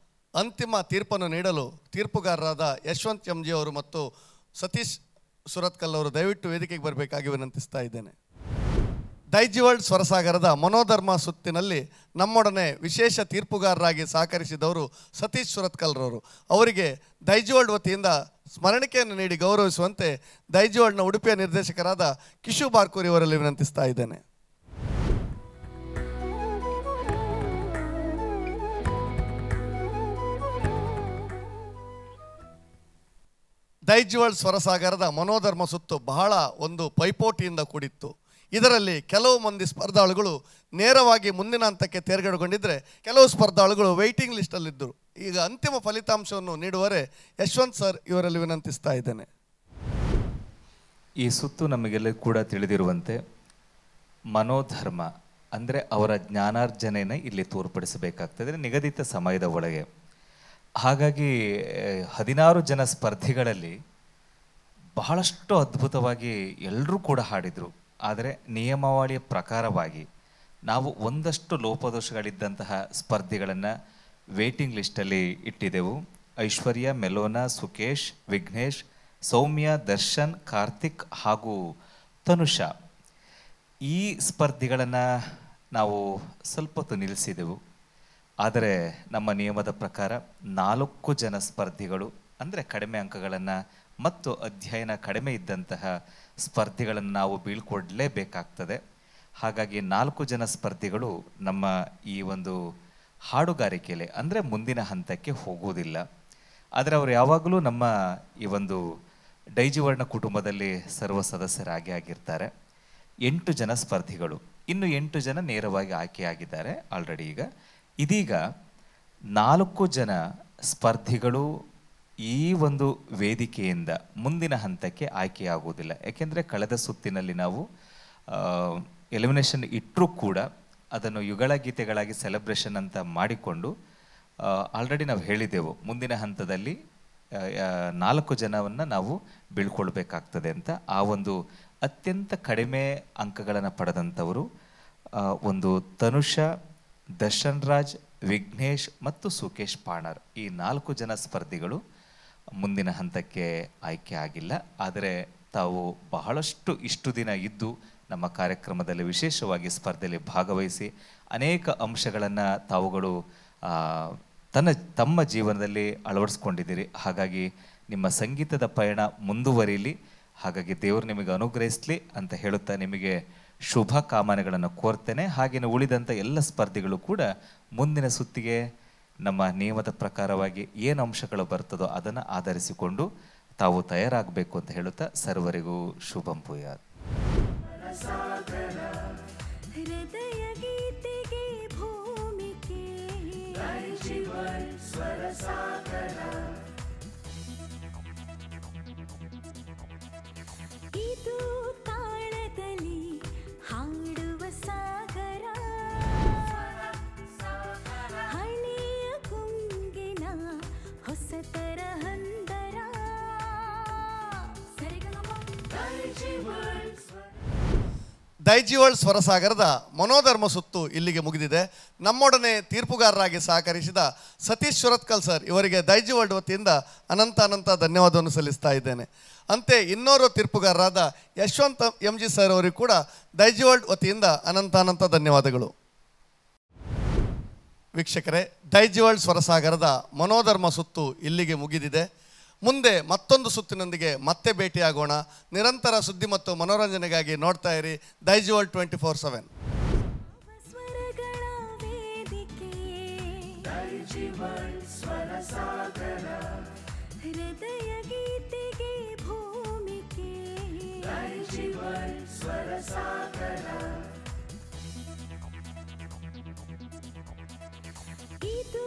ಅಂತಿಮ ತೀರ್ಪನ್ನು ನೀಡಲು ತೀರ್ಪುಗಾರರಾದ ಯಶವಂತ್ ಎಂ ಜಿ ಅವರು ಮತ್ತು ಸತೀಶ್ ಸುರತ್ಕಲ್ ಅವರು ದಯವಿಟ್ಟು ವೇದಿಕೆಗೆ ಬರಬೇಕಾಗಿ ವಿನಂತಿಸ್ತಾ ಇದ್ದೇನೆ. ದೈಜಿವರ್ಲ್ಡ್ ಸ್ವರಸಾಗರದ ಮನೋಧರ್ಮ ಸುತ್ತಿನಲ್ಲಿ ನಮ್ಮೊಡನೆ ವಿಶೇಷ ತೀರ್ಪುಗಾರರಾಗಿ ಸಹಕರಿಸಿದವರು ಸತೀಶ್ ಸುರತ್ಕಲ್ರವರು. ಅವರಿಗೆ ದೈಜಿವರ್ಲ್ಡ್ ವತಿಯಿಂದ ಸ್ಮರಣಿಕೆಯನ್ನು ನೀಡಿ ಗೌರವಿಸುವಂತೆ ದೈಜಿವರ್ಲ್ಡ್ನ ಉಡುಪಿಯ ನಿರ್ದೇಶಕರಾದ ಕಿಶು ಬಾರ್ಕೂರಿ ಅವರಲ್ಲಿ ವಿನಂತಿಸ್ತಾ ಇದ್ದೇನೆ. ದೈಜಿವರ್ಲ್ಡ್ ಸ್ವರಸಾಗರದ ಮನೋಧರ್ಮ ಸುತ್ತು ಬಹಳ ಒಂದು ಪೈಪೋಟಿಯಿಂದ ಕೂಡಿತ್ತು. ಇದರಲ್ಲಿ ಕೆಲವು ಮಂದಿ ಸ್ಪರ್ಧಾಳುಗಳು ನೇರವಾಗಿ ಮುಂದಿನ ಹಂತಕ್ಕೆ ತೇರ್ಗಡೆಗೊಂಡಿದ್ದರೆ, ಕೆಲವು ಸ್ಪರ್ಧಾಳುಗಳು ವೆಯ್ಟಿಂಗ್ ಲಿಸ್ಟಲ್ಲಿದ್ದರು. ಈಗ ಅಂತಿಮ ಫಲಿತಾಂಶವನ್ನು ನೀಡುವರೆ ಯಶವಂತ್ ಸರ್ ಇವರಲ್ಲಿ ವಿನಂತಿಸ್ತಾ ಇದ್ದೇನೆ. ಈ ಸುತ್ತು ನಮಗೆಲ್ಲ ಕೂಡ ತಿಳಿದಿರುವಂತೆ ಮನೋಧರ್ಮ ಅಂದರೆ ಅವರ ಜ್ಞಾನಾರ್ಜನೆಯನ್ನು ಇಲ್ಲಿ ತೋರ್ಪಡಿಸಬೇಕಾಗ್ತದೆ ನಿಗದಿತ ಸಮಯದ ಒಳಗೆ. ಹಾಗಾಗಿ 16 ಜನ ಸ್ಪರ್ಧಿಗಳಲ್ಲಿ ಬಹಳಷ್ಟು ಅದ್ಭುತವಾಗಿ ಎಲ್ಲರೂ ಕೂಡ ಹಾಡಿದರು. ಆದರೆ ನಿಯಮಾವಳಿಯ ಪ್ರಕಾರವಾಗಿ ನಾವು ಒಂದಷ್ಟು ಲೋಪದೋಷಗಳಿದ್ದಂತಹ ಸ್ಪರ್ಧಿಗಳನ್ನು ವೇಟಿಂಗ್ ಲಿಸ್ಟಲ್ಲಿ ಇಟ್ಟಿದ್ದೆವು. ಐಶ್ವರ್ಯ, ಮೆಲೋನಾ, ಸುಕೇಶ್, ವಿಘ್ನೇಶ್, ಸೌಮ್ಯ, ದರ್ಶನ್, ಕಾರ್ತಿಕ್ ಹಾಗೂ ತನುಷಾ. ಈ ಸ್ಪರ್ಧಿಗಳನ್ನು ನಾವು ಸ್ವಲ್ಪ ಹೊತ್ತು ನಿಲ್ಲಿಸಿದೆವು. ಆದರೆ ನಮ್ಮ ನಿಯಮದ ಪ್ರಕಾರ 4 ಜನ ಸ್ಪರ್ಧಿಗಳು, ಅಂದರೆ ಕಡಿಮೆ ಅಂಕಗಳನ್ನು ಮತ್ತು ಅಧ್ಯಯನ ಕಡಿಮೆ ಇದ್ದಂತಹ ಸ್ಪರ್ಧಿಗಳನ್ನು ನಾವು ಬೀಳ್ಕೊಡಲೇಬೇಕಾಗ್ತದೆ. ಹಾಗಾಗಿ 4 ಜನ ಸ್ಪರ್ಧಿಗಳು ನಮ್ಮ ಈ ಒಂದು ಹಾಡುಗಾರಿಕೆಯಲ್ಲಿ ಅಂದರೆ ಮುಂದಿನ ಹಂತಕ್ಕೆ ಹೋಗುವುದಿಲ್ಲ. ಆದರೆ ಅವರು ಯಾವಾಗಲೂ ನಮ್ಮ ಈ ಒಂದು ಡೈಜಿವರ್ಣ ಕುಟುಂಬದಲ್ಲಿ ಸರ್ವ ಸದಸ್ಯರಾಗಿ ಆಗಿರ್ತಾರೆ. 8 ಜನ ಸ್ಪರ್ಧಿಗಳು, ಇನ್ನು 8 ಜನ ನೇರವಾಗಿ ಆಯ್ಕೆಯಾಗಿದ್ದಾರೆ ಆಲ್ರೆಡಿ. ಇದೀಗ 4 ಜನ ಸ್ಪರ್ಧಿಗಳು ಈ ಒಂದು ವೇದಿಕೆಯಿಂದ ಮುಂದಿನ ಹಂತಕ್ಕೆ ಆಯ್ಕೆಯಾಗುವುದಿಲ್ಲ. ಯಾಕೆಂದರೆ ಕಳೆದ ಸುತ್ತಿನಲ್ಲಿ ನಾವು ಎಲಿಮಿನೇಷನ್ ಇಟ್ಟರೂ ಕೂಡ ಅದನ್ನು ಯುಗಳ ಗೀತೆಗಳಾಗಿ ಸೆಲೆಬ್ರೇಷನ್ ಅಂತ ಮಾಡಿಕೊಂಡು ಆಲ್ರೆಡಿ ನಾವು ಹೇಳಿದೆವು ಮುಂದಿನ ಹಂತದಲ್ಲಿ 4 ಜನವನ್ನು ನಾವು ಬೀಳ್ಕೊಳ್ಬೇಕಾಗ್ತದೆ ಅಂತ. ಆ ಒಂದು ಅತ್ಯಂತ ಕಡಿಮೆ ಅಂಕಗಳನ್ನು ಪಡೆದಂಥವರು ಒಂದು ತನುಷಾ, ದರ್ಶನ್ ರಾಜ್, ವಿಘ್ನೇಶ್ ಮತ್ತು ಸುಕೇಶ್ ಪಾಣರ್. ಈ 4 ಜನ ಸ್ಪರ್ಧಿಗಳು ಮುಂದಿನ ಹಂತಕ್ಕೆ ಆಯ್ಕೆ ಆಗಿಲ್ಲ. ಆದರೆ ತಾವು ಬಹಳಷ್ಟು ಇಷ್ಟು ದಿನ ಇದ್ದು ನಮ್ಮ ಕಾರ್ಯಕ್ರಮದಲ್ಲಿ ವಿಶೇಷವಾಗಿ ಸ್ಪರ್ಧೆಯಲ್ಲಿ ಭಾಗವಹಿಸಿ ಅನೇಕ ಅಂಶಗಳನ್ನು ತಾವುಗಳು ತಮ್ಮ ಜೀವನದಲ್ಲಿ ಅಳವಡಿಸ್ಕೊಂಡಿದ್ದೀರಿ. ಹಾಗಾಗಿ ನಿಮ್ಮ ಸಂಗೀತದ ಪಯಣ ಮುಂದುವರಿಯಲಿ. ಹಾಗಾಗಿ ದೇವರು ನಿಮಗೆ ಅನುಗ್ರಹಿಸಲಿ ಅಂತ ಹೇಳುತ್ತಾ ನಿಮಗೆ ಶುಭ ಕಾಮನೆಗಳನ್ನು ಕೋರ್ತೇನೆ. ಹಾಗೆಯೇ ಉಳಿದಂಥ ಎಲ್ಲ ಸ್ಪರ್ಧಿಗಳು ಕೂಡ ಮುಂದಿನ ಸುತ್ತಿಗೆ ನಮ್ಮ ನಿಯಮದ ಪ್ರಕಾರವಾಗಿ ಏನು ಅಂಶಗಳು ಬರ್ತದೋ ಅದನ್ನು ಆಧರಿಸಿಕೊಂಡು ತಾವು ತಯಾರಾಗಬೇಕು ಅಂತ ಹೇಳುತ್ತಾ ಸರ್ವರಿಗೂ ಶುಭಂ ಭೂಯಾತ್. ಹೃದಯ ಗೀತೆಗೆ ಭೂಮಿಕೆ ಸ್ವರ ಸಾಗರ, ಇದು ತಾಳದಲ್ಲಿ ಹಾಡುವ ಸಾಗರ, ಹಳೆಯ ಗುಂಗಿನ ಹೊಸತರ ಹಂದರ. ದೈಜಿವರ್ಲ್ಡ್ ಸ್ವರಸಾಗರದ ಮನೋಧರ್ಮ ಸುತ್ತು ಇಲ್ಲಿಗೆ ಮುಗಿದಿದೆ. ನಮ್ಮೊಡನೆ ತೀರ್ಪುಗಾರರಾಗಿ ಸಹಕರಿಸಿದ ಸತೀಶ್ ಸುರತ್ಕಲ್ ಸರ್ ಇವರಿಗೆ ದೈಜಿವರ್ಲ್ಡ್ ವತಿಯಿಂದ ಅನಂತ ಧನ್ಯವಾದವನ್ನು ಸಲ್ಲಿಸ್ತಾ ಇದ್ದೇನೆ. ಅಂತೆ ಇನ್ನೋರ್ವ ತೀರ್ಪುಗಾರರಾದ ಯಶವಂತ್ MG ಸರ್ ಅವರಿಗೂ ಕೂಡ ದೈಜಿವರ್ಲ್ಡ್ ವತಿಯಿಂದ ಅನಂತ ಧನ್ಯವಾದಗಳು. ವೀಕ್ಷಕರೇ, ದೈಜಿವರ್ಲ್ಡ್ ಸ್ವರಸಾಗರದ ಮನೋಧರ್ಮ ಸುತ್ತು ಇಲ್ಲಿಗೆ ಮುಗಿದಿದೆ. ಮುಂದೆ ಮತ್ತೊಂದು ಸುತ್ತಿನೊಂದಿಗೆ ಮತ್ತೆ ಭೇಟಿಯಾಗೋಣ. ನಿರಂತರ ಸುದ್ದಿ ಮತ್ತು ಮನೋರಂಜನೆಗಾಗಿ ನೋಡ್ತಾ ಇರಿ ದೈಜಿವರ್ಲ್ಡ್ 24/7. ಸ್ವರಗಳ ವೇದಿಕೆ ದೈಜಿವರ್ಲ್ಡ್ ಸ್ವರ ಸಾಗರ, ಹೃದಯ ಗೀತೆಗೆ ಭೂಮಿಕೆ ದೈಜಿವರ್ಲ್ಡ್ ಸ್ವರ ಸಾಗರ, ಇದು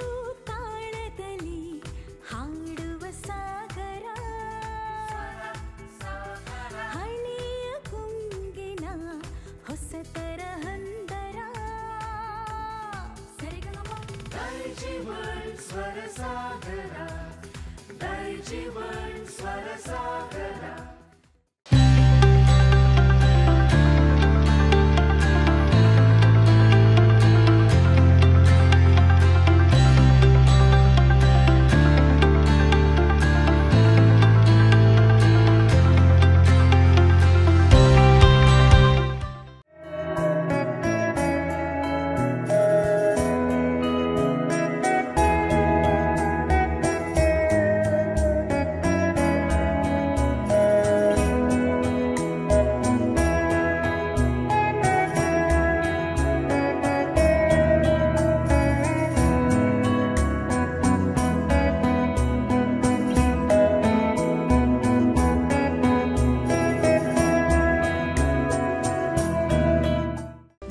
ತಾಳದಲ್ಲಿ ಹಾಡುವ ಸಾಗರ, ಹಳೆಯ ಗುಂಗಿನ ಹೊಸತರ ಹಂದರ. ದೈಜಿವರ್ಲ್ಡ್ ಸ್ವರ ಸಾಗರ, ದೈಜಿವರ್ಲ್ಡ್ ಸ್ವರ ಸಾಗರ.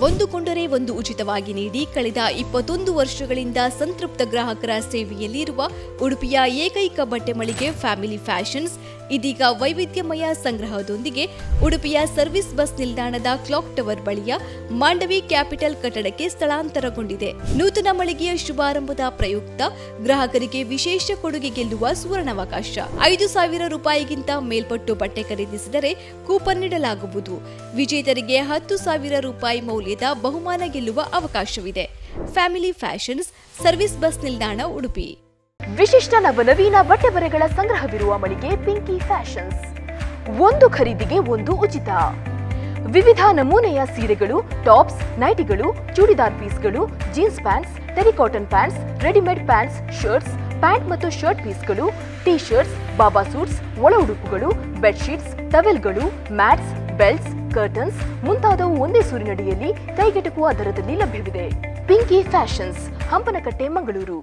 ಒಂದು ಕೊಂಡರೆ ಒಂದು ಉಚಿತವಾಗಿ ನೀಡಿ ಕಳೆದ 21 ವರ್ಷಗಳಿಂದ ಸಂತೃಪ್ತ ಗ್ರಾಹಕರ ಸೇವೆಯಲ್ಲಿರುವ ಉಡುಪಿಯ ಏಕೈಕ ಬಟ್ಟೆ ಮಳಿಗೆ ಫ್ಯಾಮಿಲಿ ಫ್ಯಾಷನ್ಸ್ ಇದೀಗ ವೈವಿಧ್ಯಮಯ ಸಂಗ್ರಹದೊಂದಿಗೆ ಉಡುಪಿಯ ಸರ್ವಿಸ್ ಬಸ್ ನಿಲ್ದಾಣದ ಕ್ಲಾಕ್ ಟವರ್ ಬಳಿಯ ಮಾಂಡವಿ ಕ್ಯಾಪಿಟಲ್ ಕಟ್ಟಡಕ್ಕೆ ಸ್ಥಳಾಂತರಗೊಂಡಿದೆ. ನೂತನ ಮಳಿಗೆಯ ಶುಭಾರಂಭದ ಪ್ರಯುಕ್ತ ಗ್ರಾಹಕರಿಗೆ ವಿಶೇಷ ಕೊಡುಗೆ ಗೆಲ್ಲುವ ಸುವರ್ಣಾವಕಾಶ. 5,000 ರೂಪಾಯಿಗಿಂತ ಮೇಲ್ಪಟ್ಟು ಬಟ್ಟೆ ಖರೀದಿಸಿದರೆ ಕೂಪನ್ ನೀಡಲಾಗುವುದು. ವಿಜೇತರಿಗೆ 10,000 ರೂಪಾಯಿ ಮೌಲ್ಯದ ಬಹುಮಾನ ಗೆಲ್ಲುವ ಅವಕಾಶವಿದೆ. ಫ್ಯಾಮಿಲಿ ಫ್ಯಾಷನ್ಸ್, ಸರ್ವಿಸ್ ಬಸ್ ನಿಲ್ದಾಣ, ಉಡುಪಿ. ವಿಶಿಷ್ಟ ನವನವೀನ ಬಟ್ಟೆ ಬರೆಗಳ ಸಂಗ್ರಹವಿರುವ ಮಳಿಗೆ ಪಿಂಕಿ ಫ್ಯಾಷನ್ಸ್. ಒಂದು ಖರೀದಿಗೆ ಒಂದು ಉಚಿತ. ವಿವಿಧ ನಮೂನೆಯ ಸೀರೆಗಳು, ಟಾಪ್ಸ್, ನೈಟಿಗಳು, ಚೂಡಿದಾರ್ ಪೀಸ್ಗಳು, jeans pants, terry cotton pants, readymade pants, shirts, pant ಮತ್ತು ಶರ್ಟ್ ಪೀಸ್ಗಳು, ಟೀ ಶರ್ಟ್ಸ್, ಬಾಬಾ ಸೂಟ್ಸ್, ಒಳ ಉಡುಪುಗಳು, ಬೆಡ್ಶೀಟ್ಸ್, ಟವೆಲ್ಗಳು, ಮ್ಯಾಟ್ಸ್, ಬೆಲ್ಟ್ಸ್, ಕರ್ಟನ್ಸ್ ಮುಂತಾದವು ಒಂದೇ ಸೂರಿನಡಿಯಲ್ಲಿ ಕೈಗೆಟುಕುವ ದರದಲ್ಲಿ ಲಭ್ಯವಿದೆ. ಪಿಂಕಿ ಫ್ಯಾಷನ್ಸ್, ಹಂಪನಕಟ್ಟೆ, ಮಂಗಳೂರು.